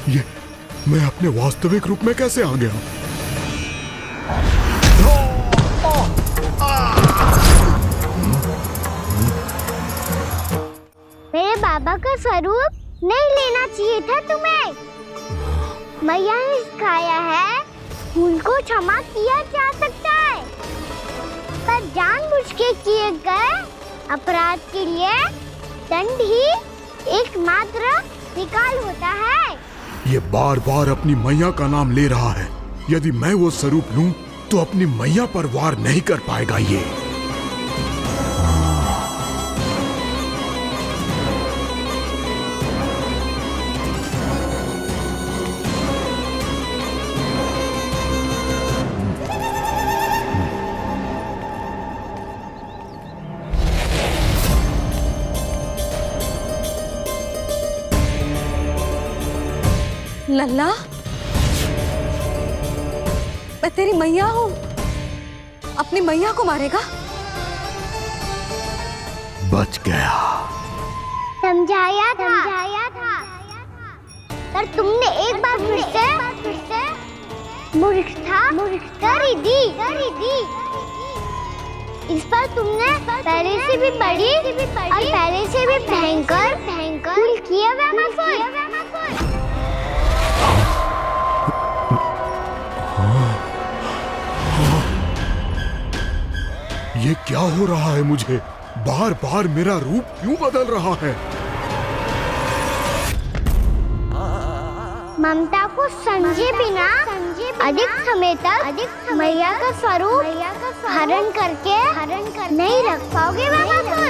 [SPEAKER 8] ये मैं अपने वास्तविक रूप में कैसे आ गया?
[SPEAKER 4] मेरे बाबा का स्वरूप नहीं लेना चाहिए था तुम्हें। मैया ने सिखाया है भूल को क्षमा किया जा सकता है, पर जानबूझ के किए गए अपराध के लिए दंड ही एकमात्र निकाल होता है।
[SPEAKER 8] ये बार बार अपनी मैया का नाम ले रहा है। यदि मैं वो स्वरूप लूं तो अपनी मैया पर वार नहीं कर पाएगा ये।
[SPEAKER 11] लल्ला, मैं तेरी मैया हूँ, अपनी मैया को मारेगा?
[SPEAKER 8] बच गया।
[SPEAKER 4] समझाया था, पर तुमने एक बार फिर से मूर्खता कर ही दी। इस पर तुमने पहले से भी बड़ी और पहले से भी भयंकर भूल किया रामासुर।
[SPEAKER 8] ये क्या हो रहा है मुझे? बार बार मेरा रूप क्यों बदल रहा है?
[SPEAKER 4] ममता को समझे बिना अधिक समय तक मैया का स्वरूप हरण करके नहीं रख पाओगे रामासुर।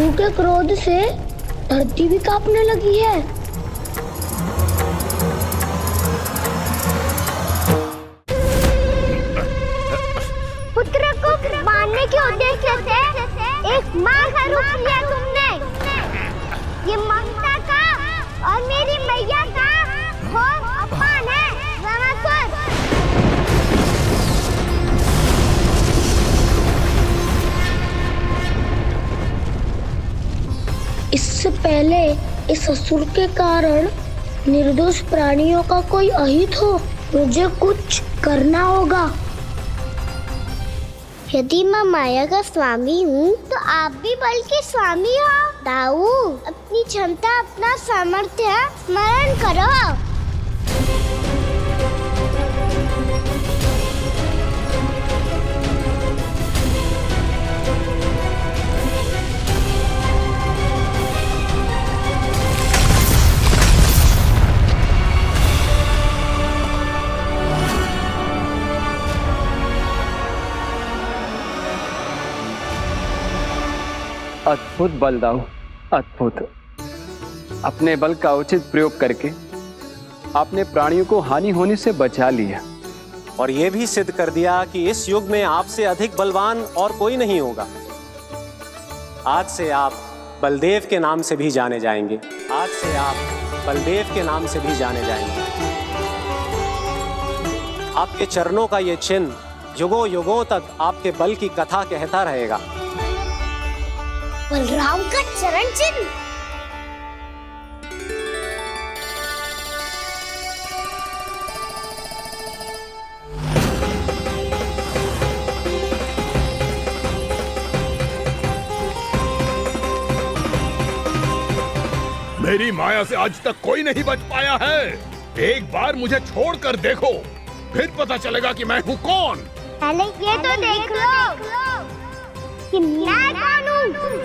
[SPEAKER 4] प्रभु के क्रोध से धरती भी कांपने लगी है। पुत्र को मारने के उद्देश्य से एक माँ का रूप लिया तुमने। ये ममता का और मेरी मैया का घोर अपमान है रामासुर। इससे पहले इस असुर के कारण निर्दोष प्राणियों का कोई अहित हो, मुझे कुछ करना होगा। यदि मैं माया का स्वामी हूँ तो आप भी बल के स्वामी हो। दाऊ, अपनी क्षमता अपना सामर्थ्य स्मरण करो।
[SPEAKER 10] अद्भुत बलदाऊ, अद्भुत। अपने बल का उचित प्रयोग करके आपने प्राणियों को हानि होने से बचा लिया
[SPEAKER 9] और यह भी सिद्ध कर दिया कि इस युग में आपसे अधिक बलवान और कोई नहीं होगा। आज से आप बलदेव के नाम से भी जाने जाएंगे। आज से आप बलदेव के नाम से भी जाने जाएंगे। आपके चरणों का ये चिन्ह युगों युगों तक आपके बल की कथा कहता रहेगा।
[SPEAKER 4] बलराम का चरण चिन्ह।
[SPEAKER 8] मेरी माया से आज तक कोई नहीं बच पाया है। एक बार मुझे छोड़कर देखो, फिर पता चलेगा कि मैं हूँ कौन।
[SPEAKER 4] पहले ये तो देख लो कि मैं कौन हूँ।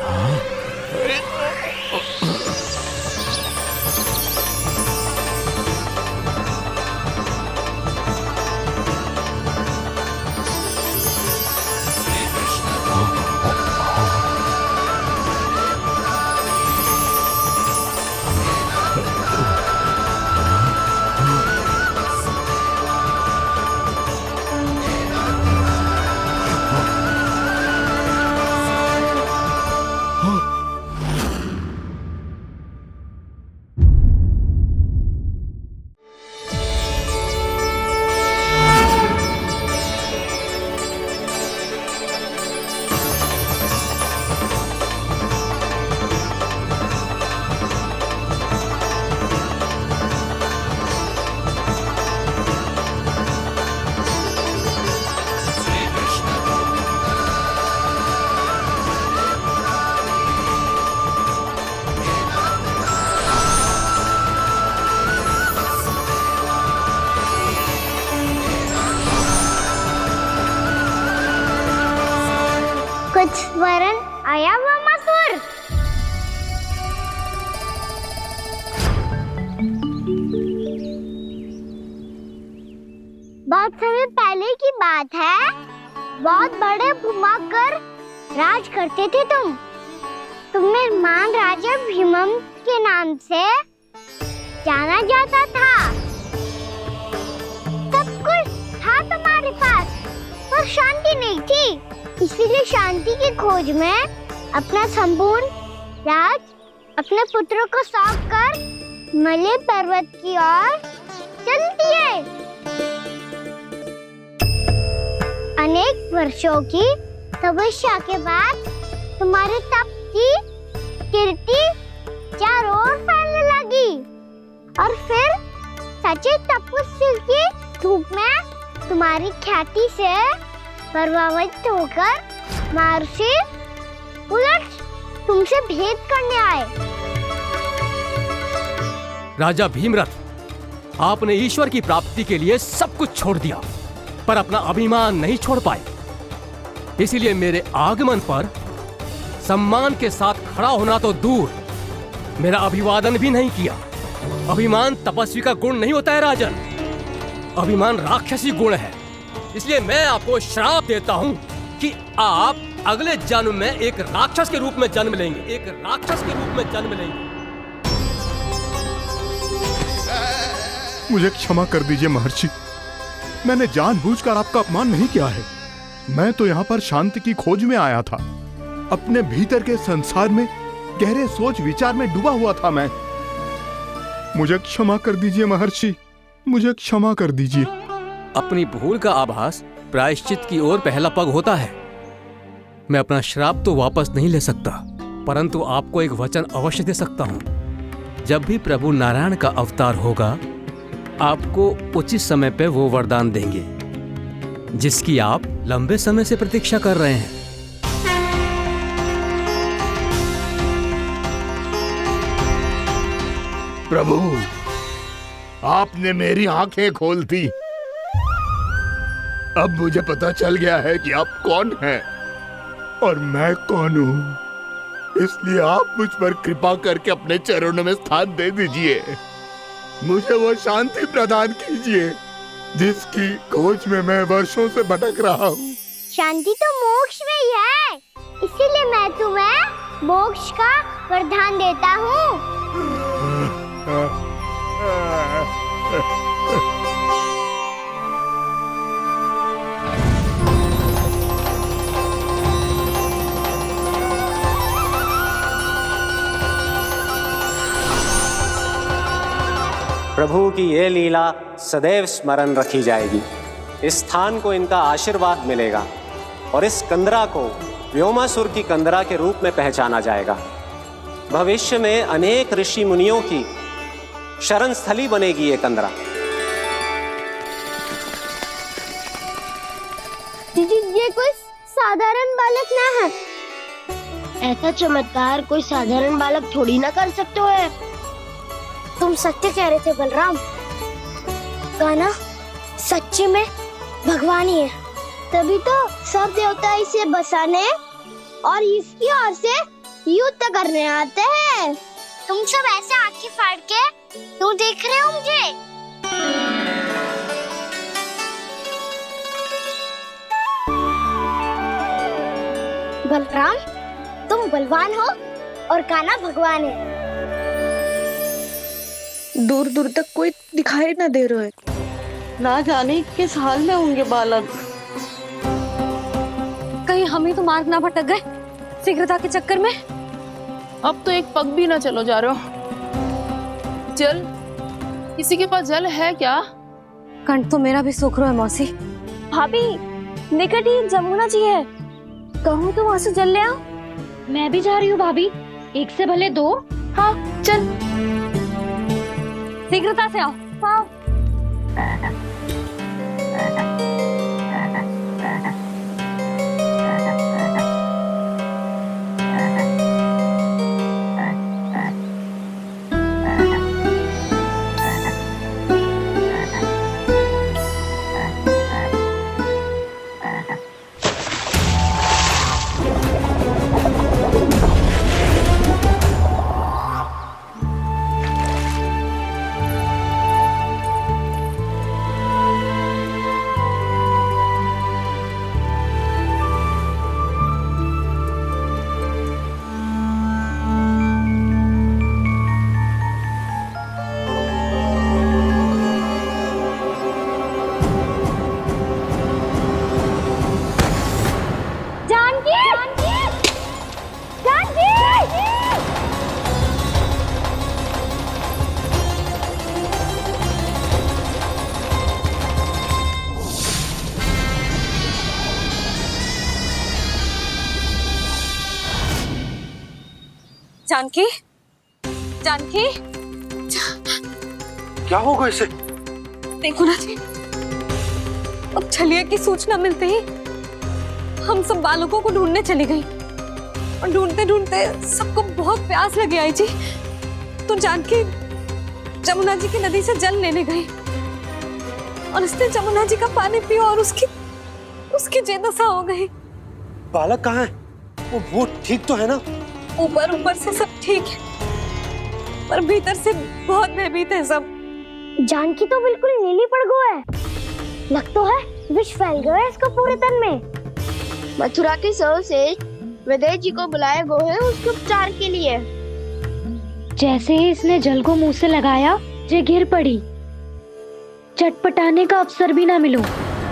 [SPEAKER 4] कुछ वरण आया वामासुर। बहुत समय पहले की बात है। बहुत बड़े भूमाकर राज करते थे तुम्हें महान राजा भीमम के नाम से जाना जाता था। सब कुछ था तुम्हारे पास, पर शांति नहीं थी। इसीलिए शांति की खोज में अपना संपूर्ण राज अपने पुत्रों को सौंप कर मलय पर्वत की ओर चल दिए। अनेक वर्षों की तपस्या के बाद तुम्हारे तप की कीर्ति चारों ओर फैलने लगी और फिर सच्चे तपस्वी की धूप में तुम्हारी ख्याति से प्रभावित होकर महर्षि उलट तुमसे भेंट करने आए।
[SPEAKER 13] राजा भीमरथ, आपने ईश्वर की प्राप्ति के लिए सब कुछ छोड़ दिया, पर अपना अभिमान नहीं छोड़ पाए। इसीलिए मेरे आगमन पर सम्मान के साथ खड़ा होना तो दूर, मेरा अभिवादन भी नहीं किया। अभिमान तपस्वी का गुण नहीं होता है राजन, अभिमान राक्षसी गुण है। इसलिए मैं आपको श्राप देता हूं कि आप अगले जन्म में एक राक्षस के रूप में जन्म लेंगे, एक राक्षस के रूप में जन्म लेंगे।
[SPEAKER 8] मुझे क्षमा कर दीजिए महर्षि, मैंने जानबूझकर आपका अपमान नहीं किया है। मैं तो यहाँ पर शांति की खोज में आया था। अपने भीतर के संसार में गहरे सोच विचार में डूबा हुआ था मैं। मुझे क्षमा कर दीजिए महर्षि, मुझे क्षमा कर दीजिए।
[SPEAKER 13] अपनी भूल का आभास प्रायश्चित की ओर पहला पग होता है। मैं अपना श्राप तो वापस नहीं ले सकता, परंतु आपको एक वचन अवश्य दे सकता हूं। जब भी प्रभु नारायण का अवतार होगा, आपको उचित समय पे वो वरदान देंगे जिसकी आप लंबे समय से प्रतीक्षा कर रहे हैं।
[SPEAKER 8] प्रभु, आपने मेरी आंखें खोल दी। अब मुझे पता चल गया है कि आप कौन हैं और मैं कौन हूं। इसलिए आप मुझ पर कृपा करके अपने चरणों में स्थान दे दीजिए। मुझे वो शांति प्रदान कीजिए जिसकी खोज में मैं वर्षों से भटक रहा हूँ।
[SPEAKER 4] शांति तो मोक्ष में ही है, इसीलिए मैं तुम्हें मोक्ष का वरदान देता हूँ।
[SPEAKER 9] प्रभु की ये लीला सदैव स्मरण रखी जाएगी। इस स्थान को इनका आशीर्वाद मिलेगा और इस कंदरा को व्योमासुर की कंदरा के रूप में पहचाना जाएगा। भविष्य में अनेक ऋषि मुनियों की शरण स्थली बनेगी ये कंदरा।
[SPEAKER 4] दीदी, ये कोई साधारण बालक ना है। ऐसा चमत्कार कोई साधारण बालक थोड़ी ना कर सकते हो। तुम सत्य कह रहे थे बलराम, गाना सच्ची में भगवान ही है, तभी तो सब देवता इसे बसाने और इसकी ओर से युद्ध करने आते हैं। तुम सब ऐसे आंखें फाड़ के क्यों देख रहे हो मुझे? बलराम, तुम बलवान हो और कान्हा भगवान है।
[SPEAKER 6] दूर दूर तक कोई दिखाई न दे रहा है, ना जाने किस हाल में होंगे बालक।
[SPEAKER 11] कहीं हम ही तो मार्ग ना भटक गए शीघ्रता के चक्कर में।
[SPEAKER 6] अब तो एक पग भी ना चलो जा रहे हो। जल, किसी के पास जल है क्या?
[SPEAKER 11] कंठ तो मेरा भी सूख रहा है मौसी।
[SPEAKER 7] भाभी, निकट ही जमुना जी है, कहूँ तो वहाँ से जल ले आओ। मैं भी जा रही हूँ भाभी, एक से भले दो।
[SPEAKER 6] हाँ चल,
[SPEAKER 11] शीघ्रता से आओ। हाँ। जानकी, जानकी,
[SPEAKER 12] क्या होगा इसे?
[SPEAKER 11] देखो ना जी, अब छलिया की सूचना मिलते ही हम सब बालकों को ढूंढने चली गई और ढूंढते ढूंढते सबको बहुत प्यास लगी आई जी। तो जानकी जमुना जी की नदी से जल लेने गई और उसने जमुना जी का पानी पिया और उसकी जेदशा हो गई।
[SPEAKER 12] बालक कहाँ है? वो ठीक तो है ना?
[SPEAKER 11] ऊपर से सब ठीक है, पर भीतर से बहुत भयभीत है सब।
[SPEAKER 4] जानकी तो बिल्कुल नीली पड़ गई है, लग तो है विष फैल गया है इसका पूरे तन में।
[SPEAKER 7] मथुरा के सौ से विदेश जी को बुलाए गए हैं उसके उपचार के लिए।
[SPEAKER 4] जैसे ही इसने जल को मुंह से लगाया, जे गिर पड़ी। चटपटाने का अवसर भी ना मिलो।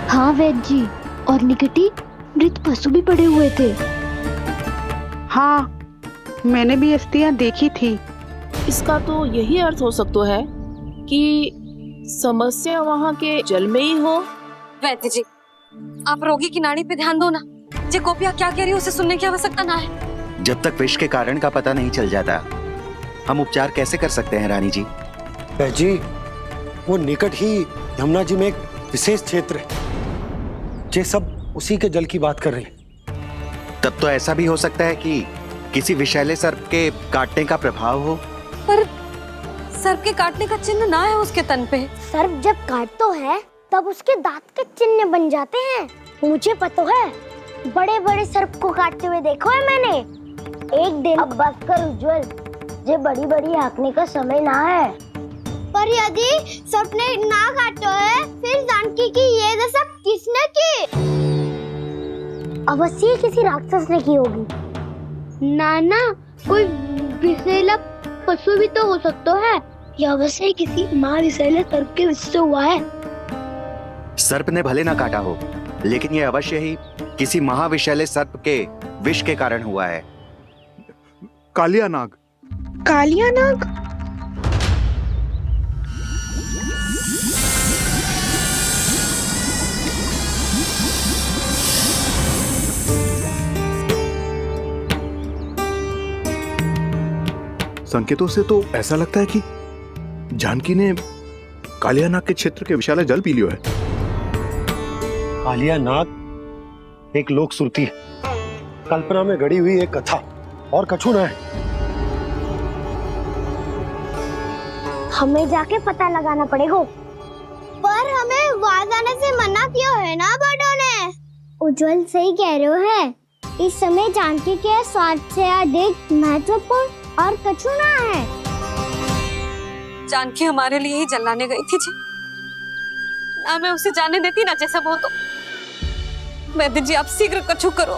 [SPEAKER 4] हाँ वैद्य जी, और निकटी मृत पशु भी पड़े हुए थे।
[SPEAKER 14] हाँ, मैंने भी अस्थियां देखी थी।
[SPEAKER 6] इसका तो यही अर्थ हो सकता है कि समस्या वहाँ के जल में ही हो।
[SPEAKER 11] वैद्य जी, आप रोगी की नाड़ी पे ध्यान दो ना। जे गोपिया क्या कह रही है उसे सुनने की आवश्यकता ना है।
[SPEAKER 3] जब तक विष के कारण का पता नहीं चल जाता, हम उपचार कैसे कर सकते हैं रानी जी?
[SPEAKER 12] जी, वो निकट ही यमुना जी में एक विशेष क्षेत्र है। ये सब उसी के जल की बात कर रही है।
[SPEAKER 3] तब तो ऐसा भी हो सकता है कि किसी विषैले सर्प के काटने का प्रभाव हो।
[SPEAKER 11] पर सर्प के काटने का चिन्ह ना है उसके तन पे।
[SPEAKER 4] सर्प जब काटता है तब उसके दांत के चिन्ह बन जाते हैं। मुझे पता है, बड़े बड़े सर्प को काटते हुए देखो है मैंने। एक दिन अब बस कर उज्जवल, ये बड़ी बड़ी हाँकने का समय ना है। पर यदि सर्प ने ना काटो है, फिर जानकी की ये दशा किसने की? अवश्य किसी राक्षस ने की होगी। नाना, कोई विषैला पशु भी तो हो सकता है। यह अवश्य किसी माँ विषैले सर्प के विष से हुआ है।
[SPEAKER 3] सर्प ने भले ना काटा हो, लेकिन ये अवश्य ही किसी महाविषैले सर्प के विष के कारण हुआ है।
[SPEAKER 8] कालिया नाग।
[SPEAKER 14] कालिया नाग?
[SPEAKER 8] संकेतों से तो ऐसा लगता है कि जानकी ने कालिया नाग के क्षेत्र के विशाल जल पी लियो है।
[SPEAKER 12] कालिया नाग एक लोक श्रुति है, कल्पना में गढ़ी हुई एक कथा, और कछु ना है।
[SPEAKER 4] हमें जाके पता लगाना पड़ेगा। पर हमें वहां जाने से मना किया है ना बड़ों ने। उज्जवल सही कह रहे हो है। इस समय जानकी के स्वास्थ्य से अधिक महत्वपूर्ण और कछु ना है।
[SPEAKER 11] जानकी हमारे लिए ही जलाने गई थी जी। ना मैं उसे जाने देती ना जैसा वो तो। वैद्य जी, आप शीघ्र कछु करो,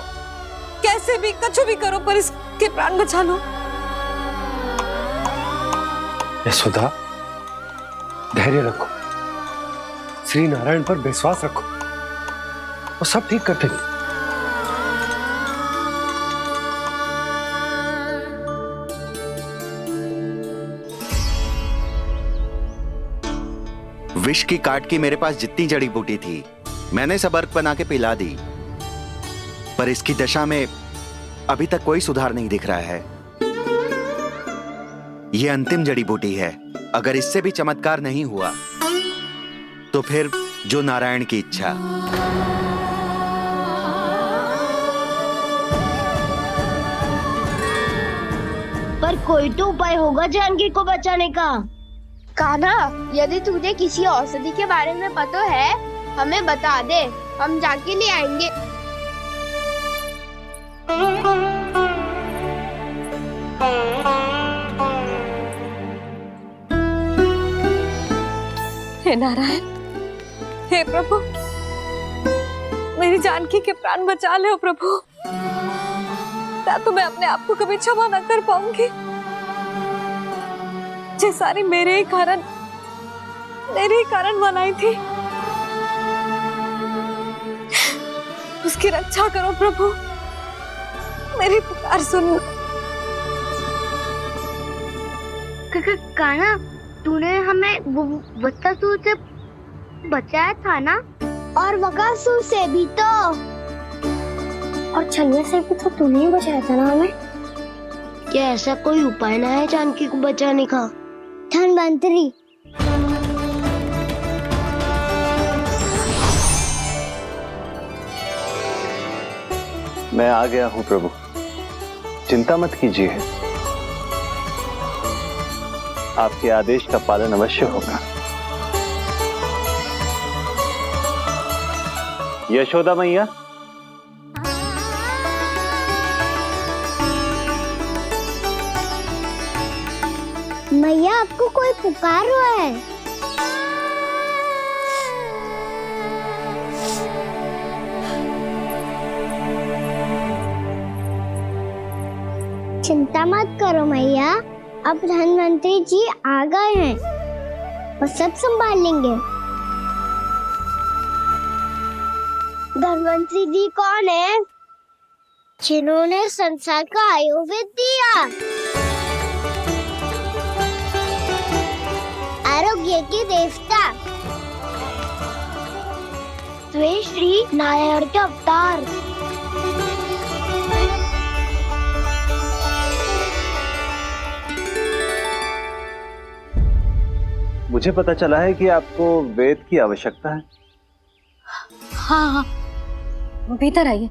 [SPEAKER 11] कैसे भी कछु भी करो, पर इसके प्राण बचा लो।
[SPEAKER 12] यशोदा, धैर्य रखो, श्री नारायण पर विश्वास रखो, वो सब ठीक करते हैं।
[SPEAKER 3] विष की काट की मेरे पास जितनी जड़ी बूटी थी, मैंने सब अर्क बना के पिला दी, पर इसकी दशा में अभी तक कोई सुधार नहीं दिख रहा है। यह अंतिम जड़ी बूटी है। अगर इससे भी चमत्कार नहीं हुआ तो फिर जो नारायण की इच्छा।
[SPEAKER 4] पर कोई तो उपाय होगा जानकी को बचाने का।
[SPEAKER 7] कान्हा, यदि तुझे किसी औषधि के बारे में पता है, हमें बता दे, हम जाके ले आएंगे।
[SPEAKER 11] हे नारायण, हे प्रभु, मेरी जानकी के प्राण बचा ले प्रभु। या तो मैं अपने आप को कभी क्षमा न कर पाऊंगी। ये सारी मेरे ही कारण बनाई थी। उसकी रक्षा करो प्रभु, मेरी पुकार सुनो।
[SPEAKER 4] कान्हा, तूने हमें वत्सासुर से बचाया था ना? और बकासुर से भी तो। और छलवा से भी तो तूने ही बचाया था ना हमें। क्या ऐसा कोई उपाय ना है जानकी को बचाने का? धनवंतरी,
[SPEAKER 10] मैं आ गया हूं प्रभु, चिंता मत कीजिए, आपके आदेश का पालन अवश्य होगा। यशोदा मैया,
[SPEAKER 4] मैया आपको कोई पुकार रहा है। चिंता मत करो मैया, अब धनवंतरी जी आ गए हैं, वो सब संभाल लेंगे। धनवंतरी जी कौन है? जिन्होंने संसार का आयुर्वेद दिया, आरोग्य के देवता, वे श्री नारायण के अवतार।
[SPEAKER 10] मुझे पता चला है कि आपको वेद की आवश्यकता है।
[SPEAKER 11] हाँ हाँ, भीतर आइए।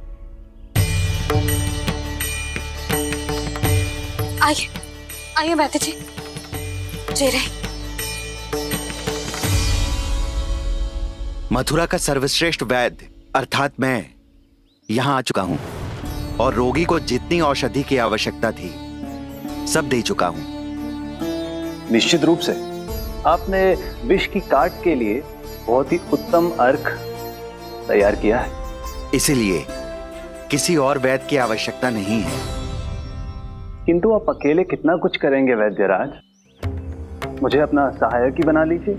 [SPEAKER 11] आइए आइए बैठे जी। जी रहे।
[SPEAKER 3] मथुरा का सर्वश्रेष्ठ वैद्य अर्थात मैं यहाँ आ चुका हूँ और रोगी को जितनी औषधि की आवश्यकता थी सब दे चुका हूँ।
[SPEAKER 10] निश्चित रूप से आपने विष की काट के लिए बहुत ही उत्तम अर्क तैयार किया है,
[SPEAKER 3] इसीलिए किसी और वैद्य की आवश्यकता नहीं है।
[SPEAKER 10] किंतु आप अकेले कितना कुछ करेंगे वैद्यराज, मुझे अपना सहायक ही बना लीजिए।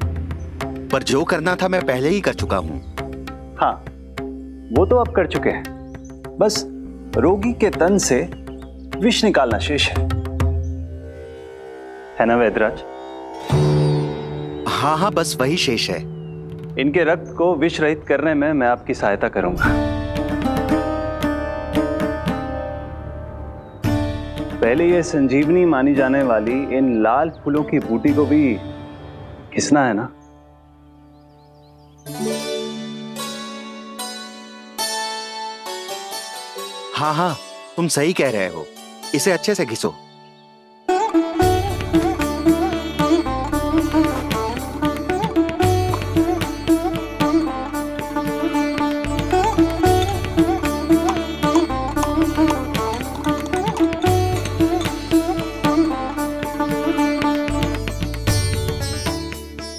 [SPEAKER 3] पर जो करना था मैं पहले ही कर चुका हूँ।
[SPEAKER 10] हाँ, वो तो आप कर चुके हैं, बस रोगी के तन से विष निकालना शेष है ना वैद्यराज?
[SPEAKER 3] हाँ हाँ, बस वही शेष है।
[SPEAKER 10] इनके रक्त को विष रहित करने में मैं आपकी सहायता करूंगा। पहले ये संजीवनी मानी जाने वाली इन लाल फूलों की बूटी को भी घिसना है ना?
[SPEAKER 3] हाँ हाँ, तुम सही कह रहे हो, इसे अच्छे से घिसो।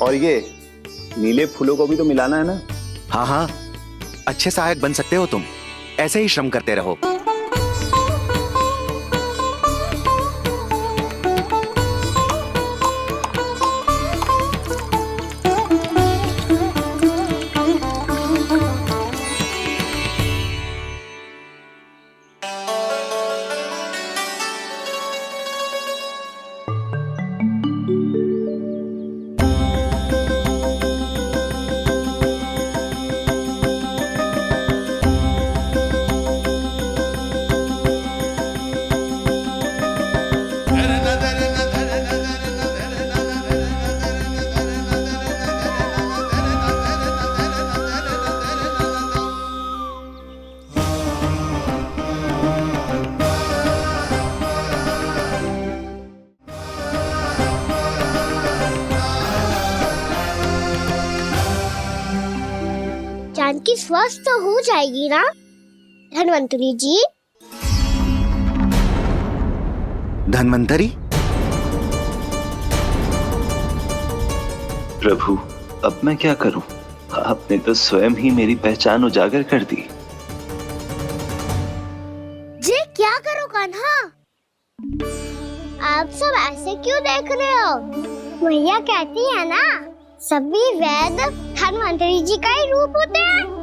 [SPEAKER 10] और ये नीले फूलों को भी तो मिलाना है ना?
[SPEAKER 3] हाँ हाँ, अच्छे सहायक बन सकते हो तुम, ऐसे ही श्रम करते रहो।
[SPEAKER 4] जानकी स्वस्थ तो हो जाएगी ना धनवंतरी जी?
[SPEAKER 3] धनवंतरी?
[SPEAKER 15] प्रभु, अब मैं क्या करूं? आपने तो स्वयं ही मेरी पहचान उजागर कर दी।
[SPEAKER 4] जी क्या करो कान्हा? आप सब ऐसे क्यों देख रहे हो? मैया कहती है ना, सभी वैद्य धनवंतरी जी का ही रूप होते हैं।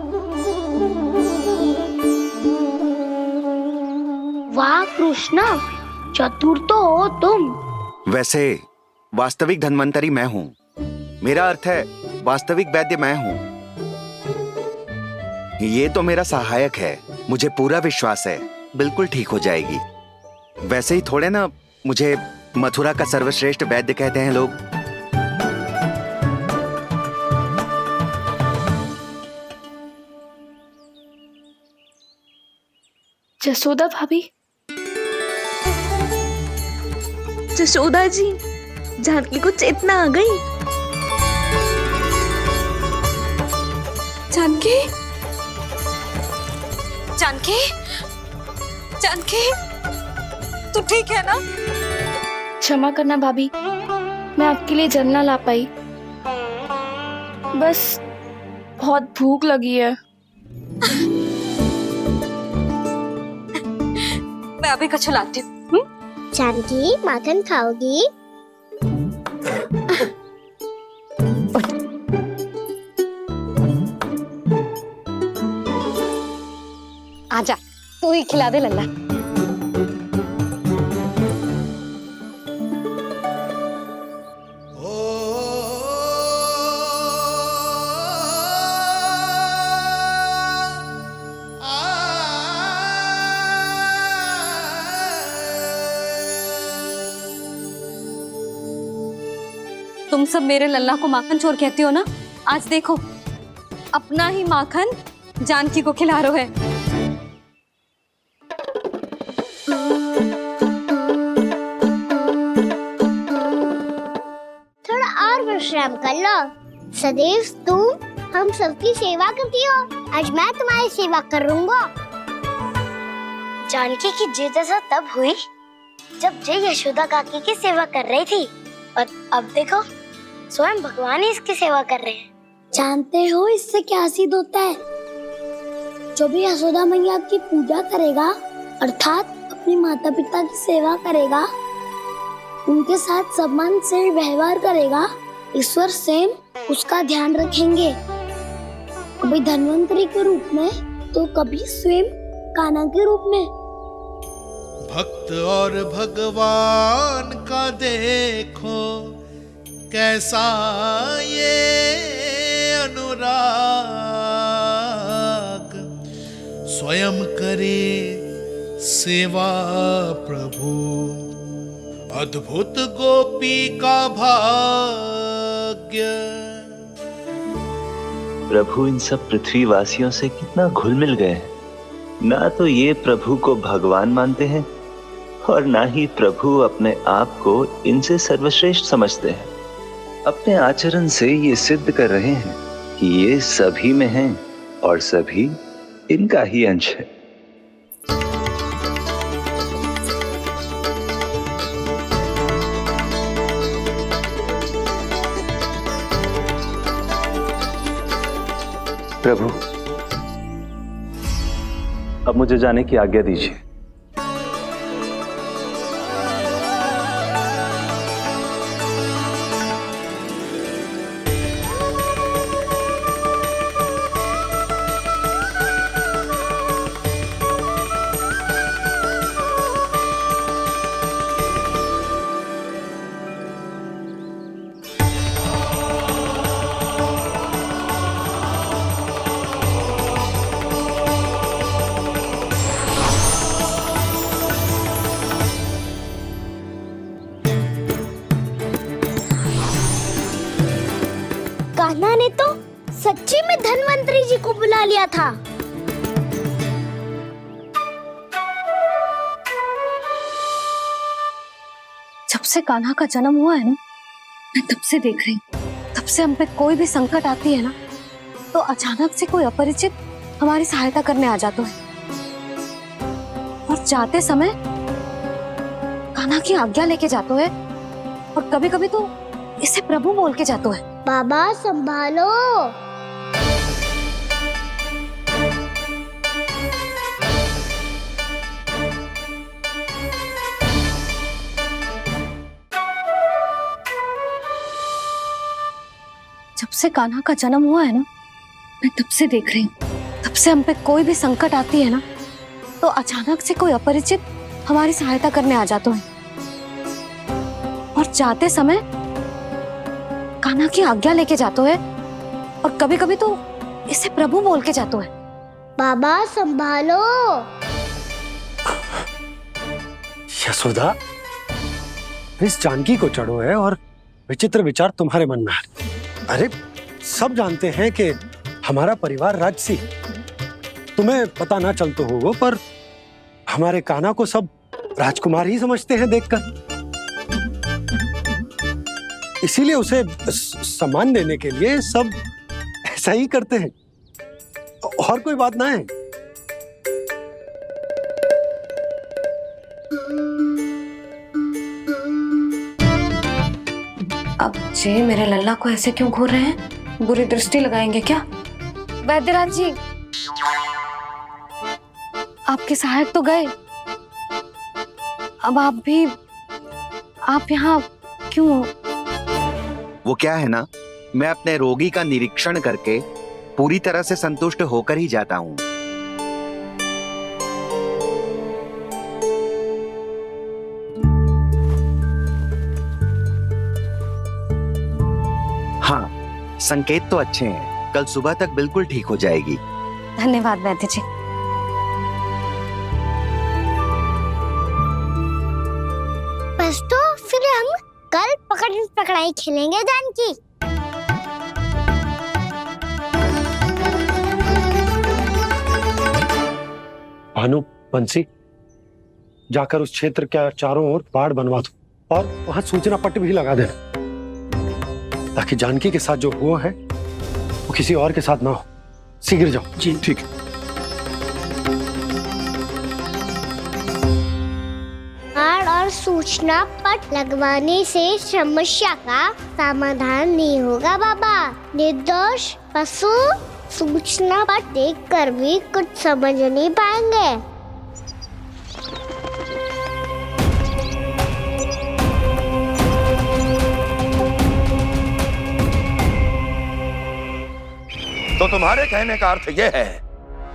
[SPEAKER 4] वाह कृष्णा, चतुर तो हो तुम।
[SPEAKER 3] वैसे वास्तविक धनवंतरी मैं हूँ, मेरा अर्थ है वास्तविक वैद्य मैं हूँ। ये तो मेरा सहायक है, मुझे पूरा विश्वास है बिल्कुल ठीक हो जाएगी। वैसे ही थोड़े ना मुझे मथुरा का सर्वश्रेष्ठ वैद्य कहते हैं लोग।
[SPEAKER 7] जसोदा भाभी, जसोदा जी, जानकी को चेतना आ गई।
[SPEAKER 5] जानकी, जानकी, जानकी, तू ठीक है ना?
[SPEAKER 7] क्षमा करना भाभी, मैं आपके लिए जल ना ला पाई, बस बहुत भूख लगी है।
[SPEAKER 11] मैं अभी कछु लाती हूँ।
[SPEAKER 4] जानकी माखन खाओगी?
[SPEAKER 11] आजा, तू ही खिला दे लल्ला। तुम सब मेरे लल्ला को माखन चोर कहती हो ना? आज देखो, अपना ही माखन जानकी को खिला रहे हो।
[SPEAKER 4] थोड़ा और विश्राम कर लो। सदैव तुम हम सबकी सेवा करती हो, आज मैं तुम्हारी सेवा करूंगा। जानकी की जिज्ञासा तब हुई जब जय यशोदा काकी की सेवा कर रही थी, और अब देखो स्वयं भगवान ही इसकी सेवा कर रहे हैं। जानते हो इससे क्या सिद्ध होता है? जो भी यशोदा मैया की पूजा करेगा, अर्थात अपने माता पिता की सेवा करेगा, उनके साथ सम्मान से व्यवहार करेगा, ईश्वर स्वयं उसका ध्यान रखेंगे। कभी धन्वंतरी के रूप में तो कभी स्वयं कान्हा के रूप में।
[SPEAKER 16] भक्त और भगवान का देखो कैसा ये अनुराग, स्वयं करे सेवा प्रभु, अद्भुत गोपी का भाग्य।
[SPEAKER 15] प्रभु इन सब पृथ्वीवासियों से कितना घुल मिल गए हैं। ना तो ये प्रभु को भगवान मानते हैं और ना ही प्रभु अपने आप को इनसे सर्वश्रेष्ठ समझते हैं। अपने आचरण से ये सिद्ध कर रहे हैं कि ये सभी में हैं और सभी इनका ही अंश है। प्रभु, अब मुझे जाने की आज्ञा दीजिए।
[SPEAKER 4] कान्हा ने तो सच्ची में धन्वंतरी जी को बुला लिया था।
[SPEAKER 11] जब से कान्हा का जन्म हुआ है ना, मैं तब से देख रही हूँ, तब से हम पे कोई भी संकट आती है ना, तो अचानक से कोई अपरिचित हमारी सहायता करने आ जाता है, और जाते समय कान्हा की आज्ञा लेके जाता है, और कभी कभी तो इसे प्रभु बोल के जाता है।
[SPEAKER 4] बाबा संभालो।
[SPEAKER 11] जब से कान्हा का जन्म हुआ है ना, मैं तब से देख रही हूँ, तब से हम पे कोई भी संकट आती है ना, तो अचानक से कोई अपरिचित हमारी सहायता करने आ जाता है, और जाते समय कान्हा की आज्ञा लेके जाता है, और कभी कभी तो इसे प्रभु बोल के जाता है।
[SPEAKER 4] बाबा संभालो।
[SPEAKER 12] यशोदा, इस जानकी को चढ़ो है और विचित्र विचार तुम्हारे मन में है। अरे सब जानते हैं कि हमारा परिवार राजसी, तुम्हें पता ना चलता होगा, पर हमारे कान्हा को सब राजकुमार ही समझते हैं देखकर। इसीलिए उसे सम्मान देने के लिए सब ऐसा ही करते हैं, और कोई बात ना है।
[SPEAKER 11] अब जे मेरे लल्ला को ऐसे क्यों घूर रहे हैं? बुरी दृष्टि लगाएंगे क्या? वैद्यराज जी, आपके सहायक तो गए, अब आप भी आप यहाँ क्यों हो?
[SPEAKER 3] वो क्या है ना, मैं अपने रोगी का निरीक्षण करके पूरी तरह से संतुष्ट होकर ही जाता हूँ। हाँ, संकेत तो अच्छे हैं, कल सुबह तक बिल्कुल ठीक हो जाएगी।
[SPEAKER 11] धन्यवाद वैद्य जी।
[SPEAKER 4] बस तो फिर हम कल पकड़न पकड़ाई खेलेंगे जानकी।
[SPEAKER 12] भानु, बंसी, जाकर उस क्षेत्र के चारों ओर बाड़ बनवा दो और वहां सूचना पट्ट भी लगा देना, ताकि जानकी के साथ जो हुआ है वो किसी और के साथ ना हो। शीघ्र जाओ।
[SPEAKER 1] जी ठीक।
[SPEAKER 4] बाड़ और सूचना पट लगवाने से समस्या का समाधान नहीं होगा बाबा। निर्दोष पशु सूचना पट देखकर भी कुछ समझ नहीं पाएंगे।
[SPEAKER 17] तो तुम्हारे कहने का अर्थ यह है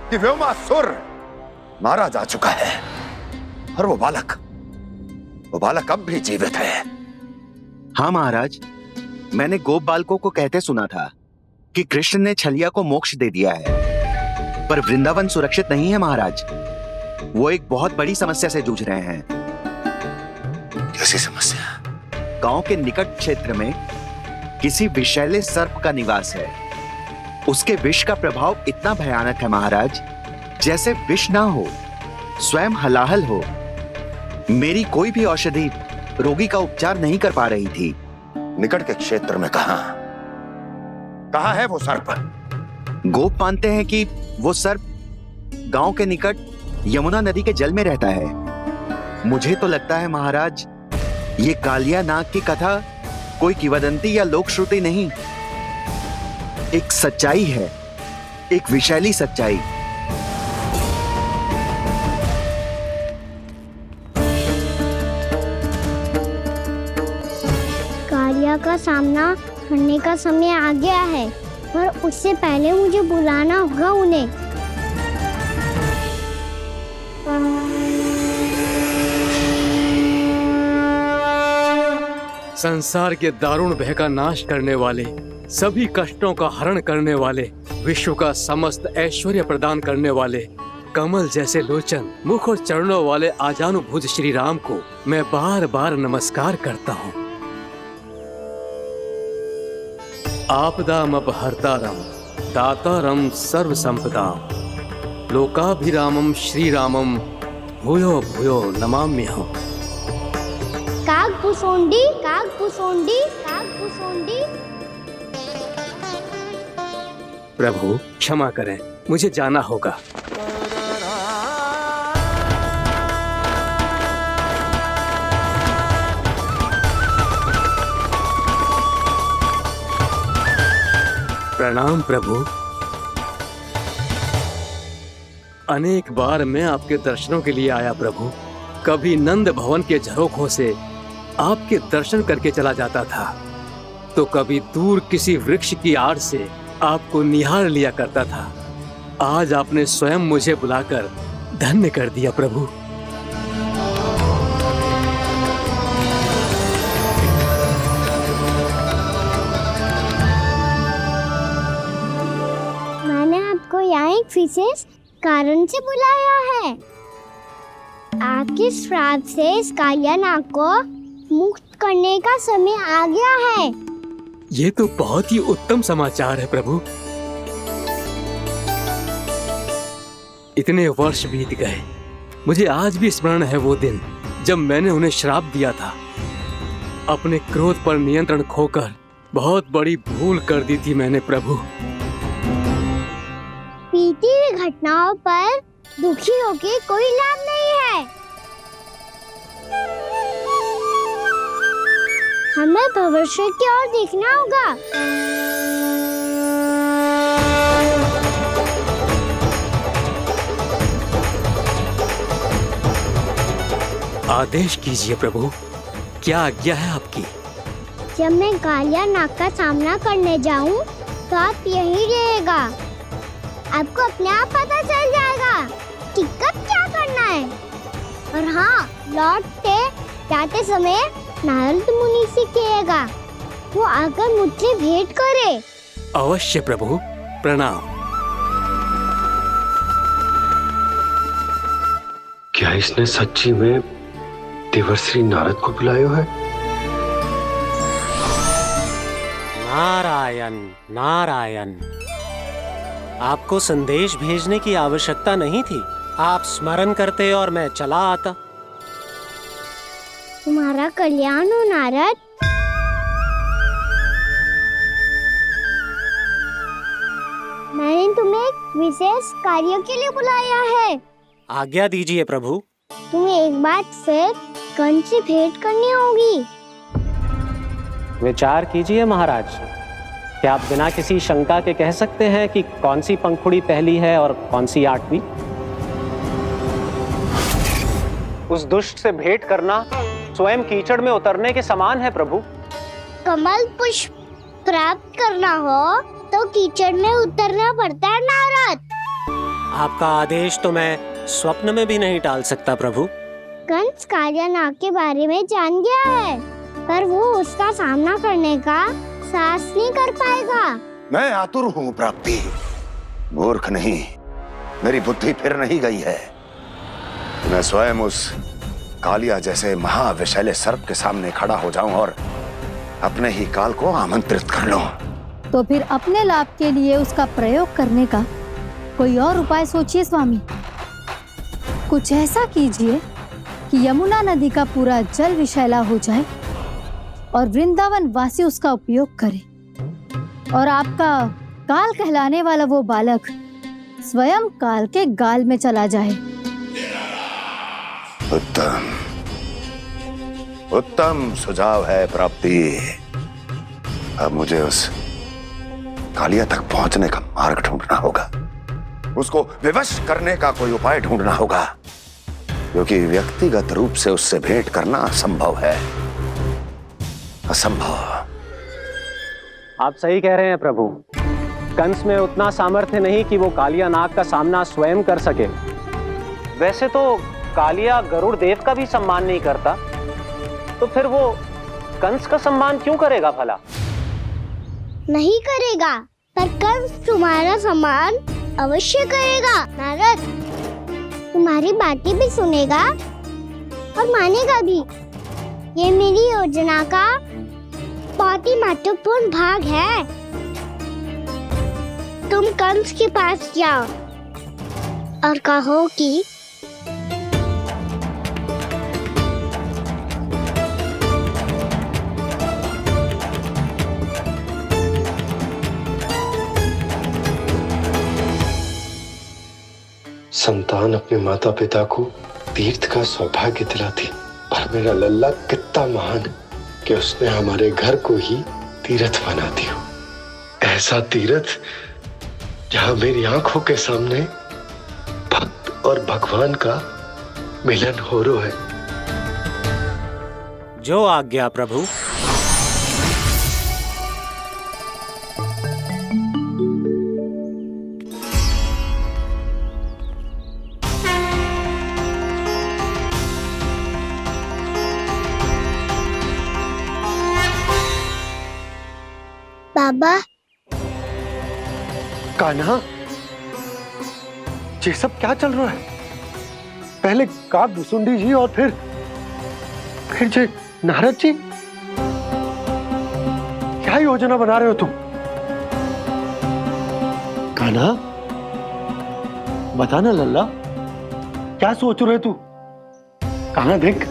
[SPEAKER 17] कि व्योमासुर मारा जा चुका है और वो बालक अब भी जीवित है।
[SPEAKER 3] हाँ महाराज, मैंने गोप बालकों को कहते सुना था कि कृष्ण ने छलिया को मोक्ष दे दिया है, पर वृंदावन सुरक्षित नहीं है महाराज। वो एक बहुत बड़ी समस्या से जूझ रहे हैं।
[SPEAKER 17] कैसी समस्या?
[SPEAKER 3] गांव के निकट क्षेत्र में किसी विषैले सर्प का निवास है। उसके विष का प्रभाव इतना भयानक है महाराज, जैसे विष ना हो, स्वयं हलाहल हो। मेरी कोई भी औषधि रोगी का उपचार नहीं कर पा रही थी।
[SPEAKER 17] निकट के क्षेत्र में कहाँ है वो सर्प?
[SPEAKER 3] गोप मानते हैं कि वो सर्प गांव के निकट यमुना नदी के जल में रहता है। मुझे तो लगता है महाराज, ये कालिया नाग की कथा कोई किंवदंती या लोक श्रुति नहीं, एक सच्चाई है, एक विषैली सच्चाई।
[SPEAKER 4] कालिया का सामना करने का समय आ गया है, पर उससे पहले मुझे बुलाना होगा उन्हें।
[SPEAKER 13] संसार के दारुण भय का नाश करने वाले, सभी कष्टों का हरण करने वाले, विश्व का समस्त ऐश्वर्य प्रदान करने वाले, कमल जैसे लोचन, मुख और चरणों वाले आजानुभुज श्री राम को मैं बार बार नमस्कार करता हूँ। आपदामपहर्तारं दातारं सर्व संपदां लोकाभिरामं श्री रामं भूयो भूयो नमाम्यहम्।
[SPEAKER 4] कागभूषोंडी कागभूषोंडी कागभूषोंडी।
[SPEAKER 13] प्रभु क्षमा करें, मुझे जाना होगा। प्रणाम प्रभु। अनेक बार मैं आपके दर्शनों के लिए आया प्रभु। कभी नंद भवन के झरोखों से आपके दर्शन करके चला जाता था, तो कभी दूर किसी वृक्ष की आड़ से आपको निहार लिया करता था। आज आपने स्वयं मुझे बुलाकर धन्य कर दिया प्रभु।
[SPEAKER 4] मैंने आपको यहाँ एक विशेष कारण से बुलाया है। आपके श्राप से इस कालिया नाग को मुक्त करने का समय आ गया है।
[SPEAKER 13] ये तो बहुत ही उत्तम समाचार है प्रभु। इतने वर्ष बीत गए, मुझे आज भी स्मरण है वो दिन जब मैंने उन्हें श्राप दिया था। अपने क्रोध पर नियंत्रण खोकर बहुत बड़ी भूल कर दी थी मैंने प्रभु।
[SPEAKER 4] बीती हुई घटनाओं पर दुखी होके कोई लाभ नहीं है। हमें भविष्य की ओर देखना होगा।
[SPEAKER 13] आदेश कीजिए प्रभु। क्या आज्ञा है आपकी?
[SPEAKER 4] जब मैं कालिया नाग का सामना करने जाऊं तो आप यहीं रहिएगा। आपको अपने आप पता चल जाएगा कि कब क्या करना है। और हाँ, लौटते जाते समय नारद मुनि से कहिएगा वो आकर मुझसे भेंट करे।
[SPEAKER 13] अवश्य प्रभु, प्रणाम।
[SPEAKER 12] क्या इसने सच्ची में देवर्षि नारद को बुलाया है?
[SPEAKER 9] नारायण नारायण, आपको संदेश भेजने की आवश्यकता नहीं थी। आप स्मरण करते और मैं चला आता।
[SPEAKER 4] तुम्हारा कल्याण हो नारद। मैंने तुम्हें एक विशेष कार्य के लिए बुलाया है।
[SPEAKER 9] आज्ञा दीजिए प्रभु।
[SPEAKER 4] तुम्हें एक बार फिर कंस से भेंट करनी होगी।
[SPEAKER 9] विचार कीजिए महाराज, क्या आप बिना किसी शंका के कह सकते हैं कि कौन सी पंखुड़ी पहली है और कौन सी 8वीं? उस दुष्ट से भेंट करना स्वयं कीचड़ में उतरने के समान है प्रभु।
[SPEAKER 4] कमल पुष्प प्राप्त करना हो तो कीचड़ में उतरना पड़ता है नारद।
[SPEAKER 9] आपका आदेश तो मैं स्वप्न में भी नहीं टाल सकता प्रभु।
[SPEAKER 4] कंस कालिया नाग के बारे में जान गया है, पर वो उसका सामना करने का साहस नहीं कर पाएगा।
[SPEAKER 17] मैं आतुर हूँ प्राप्ति, मूर्ख नहीं। मेरी बुद्धि फिर नहीं गई है। मैं स्वयं उस कालिया जैसे महाविषैले सर्प के सामने खड़ा हो जाऊं और अपने ही काल को आमंत्रित कर लूं।
[SPEAKER 18] तो फिर अपने लाभ के लिए उसका प्रयोग करने का कोई और उपाय सोचिए स्वामी। कुछ ऐसा कीजिए कि यमुना नदी का पूरा जल विषैला हो जाए और वृंदावन वासी उसका उपयोग करे और आपका काल कहलाने वाला वो बालक स्वयं काल के गाल में चला जाए।
[SPEAKER 17] उत्तम उत्तम सुझाव है प्राप्ति। अब मुझे उस कालिया तक पहुंचने का मार्ग ढूंढना होगा। उसको विवश करने का कोई उपाय ढूंढना होगा, क्योंकि व्यक्तिगत रूप से उससे भेंट करना असंभव है। असंभव।
[SPEAKER 9] आप सही कह रहे हैं प्रभु। कंस में उतना सामर्थ्य नहीं कि वो कालिया नाग का सामना स्वयं कर सके। वैसे तो कालिया गरुड़ देव का भी सम्मान नहीं करता, तो फिर वो कंस का सम्मान क्यों करेगा भला?
[SPEAKER 4] नहीं करेगा, पर कंस तुम्हारा सम्मान अवश्य करेगा नारद। तुम्हारी बातें भी सुनेगा और मानेगा भी। ये मेरी योजना का बहुत ही महत्वपूर्ण भाग है। तुम कंस के पास जाओ और कहो कि
[SPEAKER 12] संतान अपने माता पिता को तीर्थ का सौभाग्य दिलाती, पर मेरा लल्ला कितना महान कि उसने हमारे घर को ही तीर्थ बना दिया। ऐसा तीर्थ जहां मेरी आंखों के सामने भक्त और भगवान का मिलन हो रहा है।
[SPEAKER 9] जो आज्ञा प्रभु।
[SPEAKER 4] बाबा।
[SPEAKER 12] कान्हा, ये सब क्या चल रहा है? पहले काक भुसुंडी जी और फिर जे नारद जी। क्या योजना बना रहे हो तुम? कान्हा, बताना लल्ला, क्या सोच रहे तू? कान्हा देख,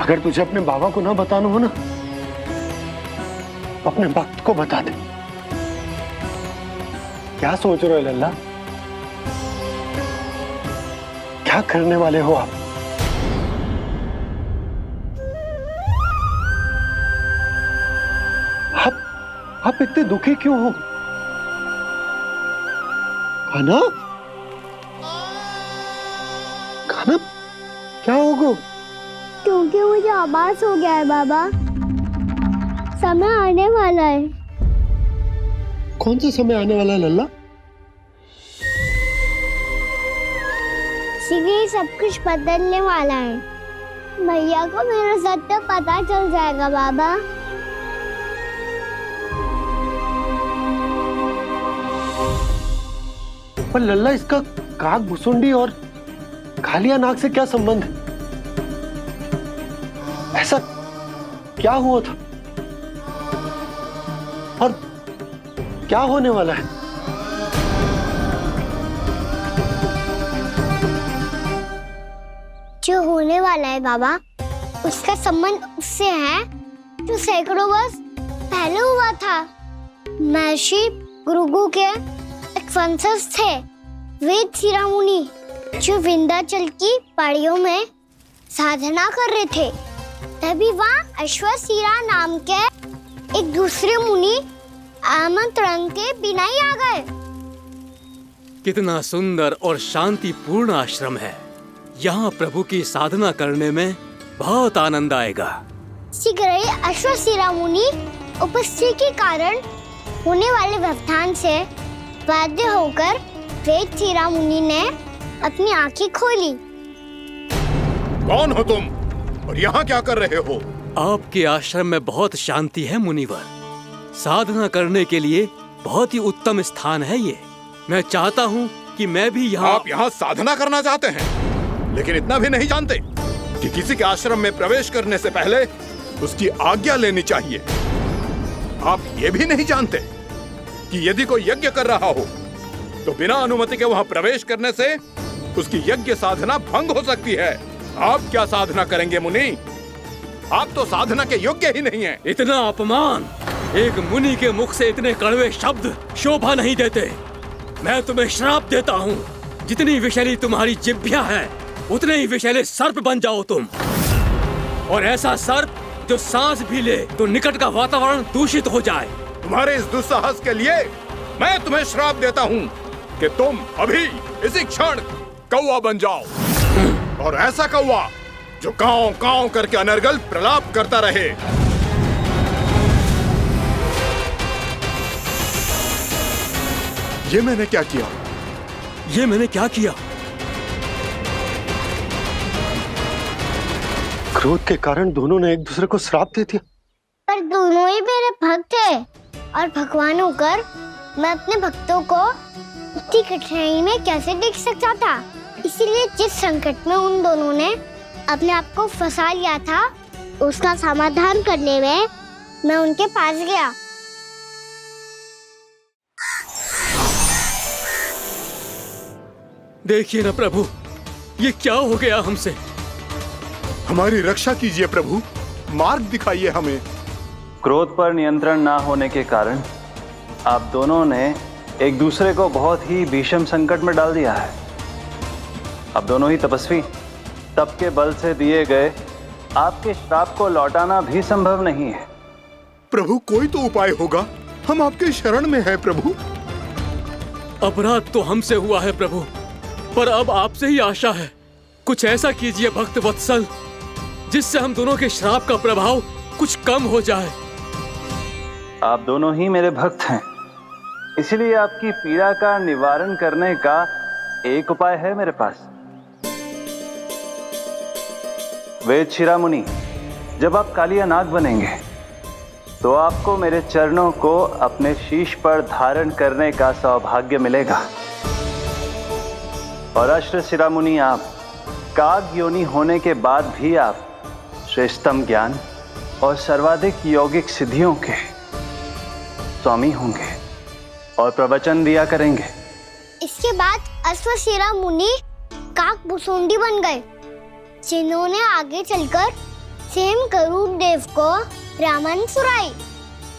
[SPEAKER 12] अगर तुझे अपने बाबा को ना बताना हो ना, अपने भक्त को बता दे। क्या सोच रहे हो लल्ला? क्या करने वाले हो आप? आप इतने दुखी क्यों हो? कान्हा, कान्हा, क्या होगा?
[SPEAKER 4] क्योंकि मुझे आभास हो गया है बाबा, समय आने वाला है।
[SPEAKER 12] कौन सा समय आने वाला है लल्ला?
[SPEAKER 4] शीघ्र ही सब कुछ बदलने वाला है। भैया को मेरा सत्य पता चल जाएगा बाबा।
[SPEAKER 12] पर लल्ला, इसका काग भुसुंडी और कालिया नाग से क्या संबंध? ऐसा क्या हुआ था और क्या होने वाला है?
[SPEAKER 4] जो होने वाला है बाबा, उसका संबंध उससे है जो सैकड़ों वर्ष पहले हुआ था। महर्षि भृगु के एक वंशज थे वेदशिरा मुनि, जो विंध्याचल की पहाड़ियों में साधना कर रहे थे। तभी वहाँ अश्वशिरा नाम के एक दूसरे मुनि आमंत्रण के बिना ही आ गए।
[SPEAKER 13] कितना सुंदर और शांतिपूर्ण आश्रम है। यहाँ प्रभु की साधना करने में बहुत आनंद आएगा।
[SPEAKER 4] शीघ्र ही अश्वशिरा मुनि उपस्थिति के कारण होने वाले व्यवधान से बाध्य होकर वेदशिरा मुनि ने अपनी आंखें खोली।
[SPEAKER 8] कौन हो तुम और यहाँ क्या कर रहे हो?
[SPEAKER 13] आपके आश्रम में बहुत शांति है मुनिवर। साधना करने के लिए बहुत ही उत्तम स्थान है ये। मैं चाहता हूँ कि मैं भी यहाँ।
[SPEAKER 8] आप यहाँ साधना करना चाहते हैं, लेकिन इतना भी नहीं जानते कि किसी के आश्रम में प्रवेश करने से पहले उसकी आज्ञा लेनी चाहिए। आप ये भी नहीं जानते कि यदि कोई यज्ञ कर रहा हो तो बिना अनुमति के वहाँ प्रवेश करने से उसकी यज्ञ साधना भंग हो सकती है। आप क्या साधना करेंगे मुनि? आप तो साधना के योग्य ही नहीं हैं।
[SPEAKER 13] इतना अपमान! एक मुनि के मुख से इतने कड़वे शब्द शोभा नहीं देते। मैं तुम्हें श्राप देता हूँ, जितनी विषैली तुम्हारी जिह्वा है उतने ही विषैले सर्प बन जाओ तुम। और ऐसा सर्प जो सांस भी ले तो निकट का वातावरण दूषित हो जाए।
[SPEAKER 8] तुम्हारे इस दुस्साहस के लिए मैं तुम्हें श्राप देता हूँ कि तुम अभी इसी क्षण कौवा बन जाओ, और ऐसा कौवा जो कांव कांव करके अनर्गल प्रलाप करता रहे। ये मैंने क्या किया?
[SPEAKER 13] ये मैंने क्या किया?
[SPEAKER 12] क्रोध के कारण दोनों ने एक दूसरे को श्राप दे दिया।
[SPEAKER 4] पर दोनों ही मेरे भक्त हैं, और भगवान होकर मैं अपने भक्तों को इतनी कठिनाई में कैसे देख सकता था। इसीलिए जिस संकट में उन दोनों ने अपने आप को फंसा लिया था, उसका समाधान करने में मैं उनके पास गया।
[SPEAKER 13] देखिए ना प्रभु, ये क्या हो गया हमसे?
[SPEAKER 8] हमारी रक्षा कीजिए प्रभु, मार्ग दिखाइए हमें।
[SPEAKER 15] क्रोध पर नियंत्रण ना होने के कारण आप दोनों ने एक दूसरे को बहुत ही भीषण संकट में डाल दिया है। आप दोनों ही तपस्वी, तप के बल से दिए गए आपके श्राप को लौटाना भी संभव नहीं है।
[SPEAKER 8] प्रभु कोई तो उपाय होगा, हम आपके शरण में हैं प्रभु।
[SPEAKER 13] अपराध तो हमसे हुआ है प्रभु, पर अब आपसे ही आशा है। कुछ ऐसा कीजिए भक्त वत्सल, जिससे हम दोनों के श्राप का प्रभाव कुछ कम हो जाए।
[SPEAKER 15] आप दोनों ही मेरे भक्त हैं, इसलिए आपकी पीड़ा का निवारण करने का एक उपाय है मेरे पास। वेदशिरा मुनि, जब आप कालिया नाग बनेंगे तो आपको मेरे चरणों को अपने शीश पर धारण करने का सौभाग्य मिलेगा। और अश्वशिरा मुनि, आप काग योनि होने के बाद भी आप श्रेष्ठतम ज्ञान और सर्वाधिक यौगिक सिद्धियों के स्वामी होंगे और प्रवचन दिया करेंगे।
[SPEAKER 4] इसके बाद अश्वशिरा मुनि काक भुसुंडी बन गए, जिन्होंने आगे चलकर स्वयं गरुड़ देव को रामायण सुनाई।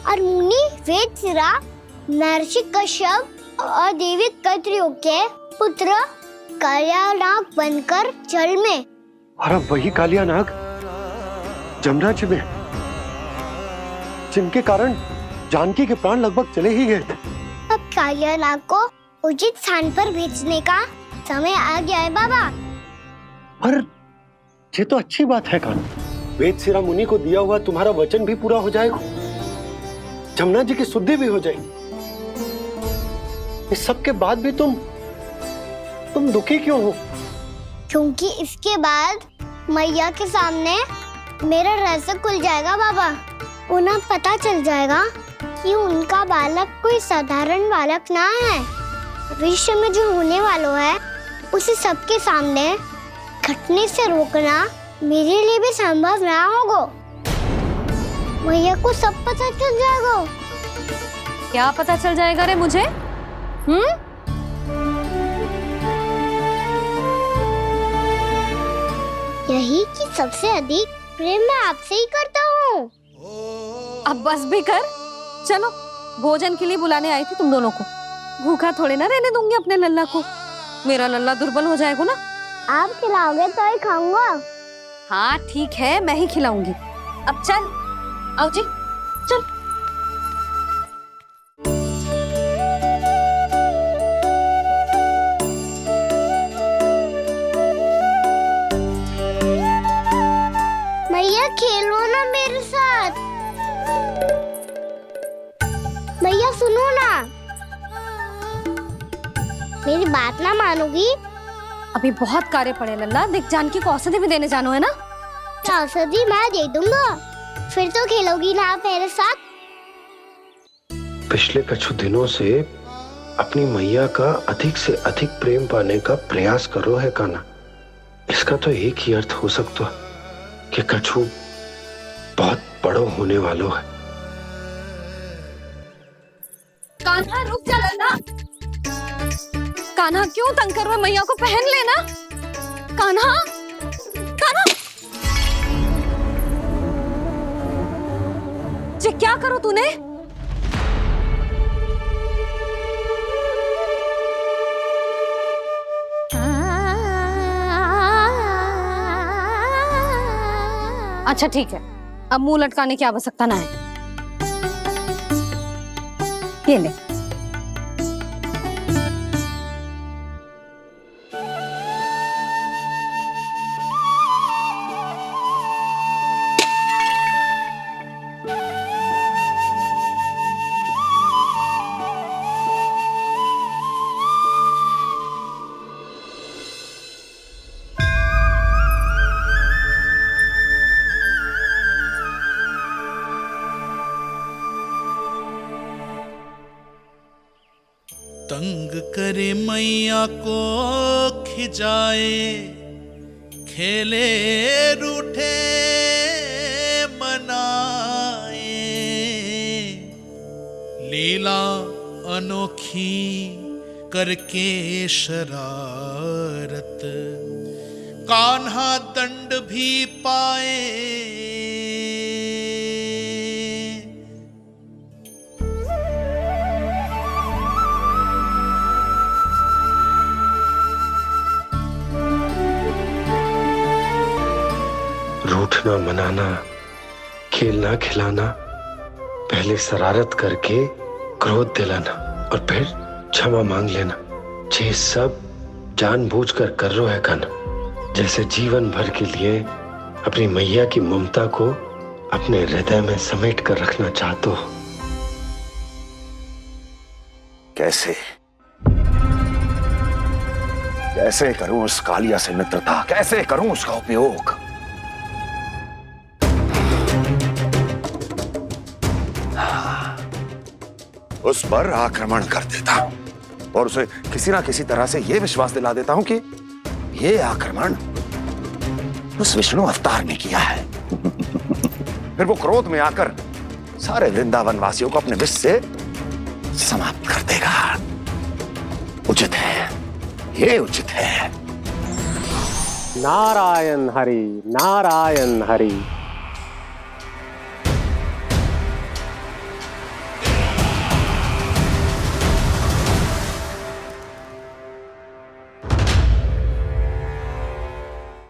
[SPEAKER 4] और मुनि वेदशिरा महर्षि कश्यप और देवी कत्रियों के पुत्र कालिया नाग बनकर जल में।
[SPEAKER 12] और अब वही कालिया नाग जमराज में, जिनके कारण जानकी के प्राण लगभग चले ही गए थे।
[SPEAKER 4] अब कालिया नाग को उचित स्थान पर भेजने का समय आ गया है बाबा।
[SPEAKER 12] पर ये तो अच्छी बात है कान्हा। वेद सिरा मुनि को दिया हुआ तुम्हारा वचन भी पूरा हो जाएगा, जमुना जी की शुद्धि भी हो जाएगी। इस सब के बाद भी तुम दुखी क्यों हो?
[SPEAKER 4] क्योंकि इसके बाद मैया के सामने मेरा रहस्य खुल जाएगा बाबा। उन्हें पता चल जाएगा कि उनका बालक कोई साधारण बालक ना है। भविष्य में जो होने वाला है उसे सबके सामने घटने से रोकना मेरे लिए भी संभव ना होगा। मैया को सब पता चल जाएगा।
[SPEAKER 11] क्या पता चल जाएगा रे मुझे?
[SPEAKER 4] यही कि सबसे अधिक प्रेम मैं आपसे ही करता हूँ।
[SPEAKER 11] अब बस भी कर, चलो भोजन के लिए बुलाने आई थी तुम दोनों को। भूखा थोड़े ना रहने दूंगी अपने लल्ला को, मेरा लल्ला दुर्बल हो जाएगा ना।
[SPEAKER 4] आप खिलाओगे तो ही खाऊंगा।
[SPEAKER 11] हाँ ठीक है, मैं ही खिलाऊंगी। अब चल, आओ जी चल।
[SPEAKER 4] मैया खेलो ना मेरे साथ। मैया सुनो ना, मेरी बात ना मानोगी?
[SPEAKER 11] अभी बहुत कार्य पड़े लल्ला, देख जानकी को औषधि भी देने जानो है ना।
[SPEAKER 4] औषधि मैं दे दूंगा, फिर तो खेलोगी ना आप मेरे साथ?
[SPEAKER 12] पिछले कुछ दिनों से अपनी मैया का अधिक से अधिक प्रेम पाने का प्रयास करो है कान्हा। इसका तो एक ही अर्थ हो सकता है कि कछु बहुत बड़ो होने वालो है।
[SPEAKER 11] कान्हा रुक जा लल्ला। कान्हा क्यों तंग कर रहा है? मैया को पहन लेना। कान्हा, कान्हा, ये क्या करो तूने? अच्छा ठीक है, अब मुंह लटकाने की आवश्यकता ना है। ये ले।
[SPEAKER 16] तंग करे मैया को खिजाए, खेले रूठे मनाए, लीला अनोखी करके शरारत, कान्हा दंड भी पाए।
[SPEAKER 12] रूठना मनाना, खेलना खिलाना, पहले शरारत करके क्रोध दिलाना और फिर क्षमा मांग लेना, ये सब जानबूझकर कर रहे है कान्हा। जैसे जीवन भर के लिए अपनी मैया की ममता को अपने हृदय में समेट कर रखना चाहते हो।
[SPEAKER 17] कैसे कैसे करूं उस कालिया से मित्रता, कैसे करूं उसका उपयोग? उस पर आक्रमण कर देता हूं और उसे किसी ना किसी तरह से यह विश्वास दिला देता हूं कि यह आक्रमण उस विष्णु अवतार ने किया है। फिर वो क्रोध में आकर सारे वृंदावन वासियों को अपने विष से समाप्त कर देगा। उचित है, ये उचित है।
[SPEAKER 9] नारायण हरि, नारायण हरि।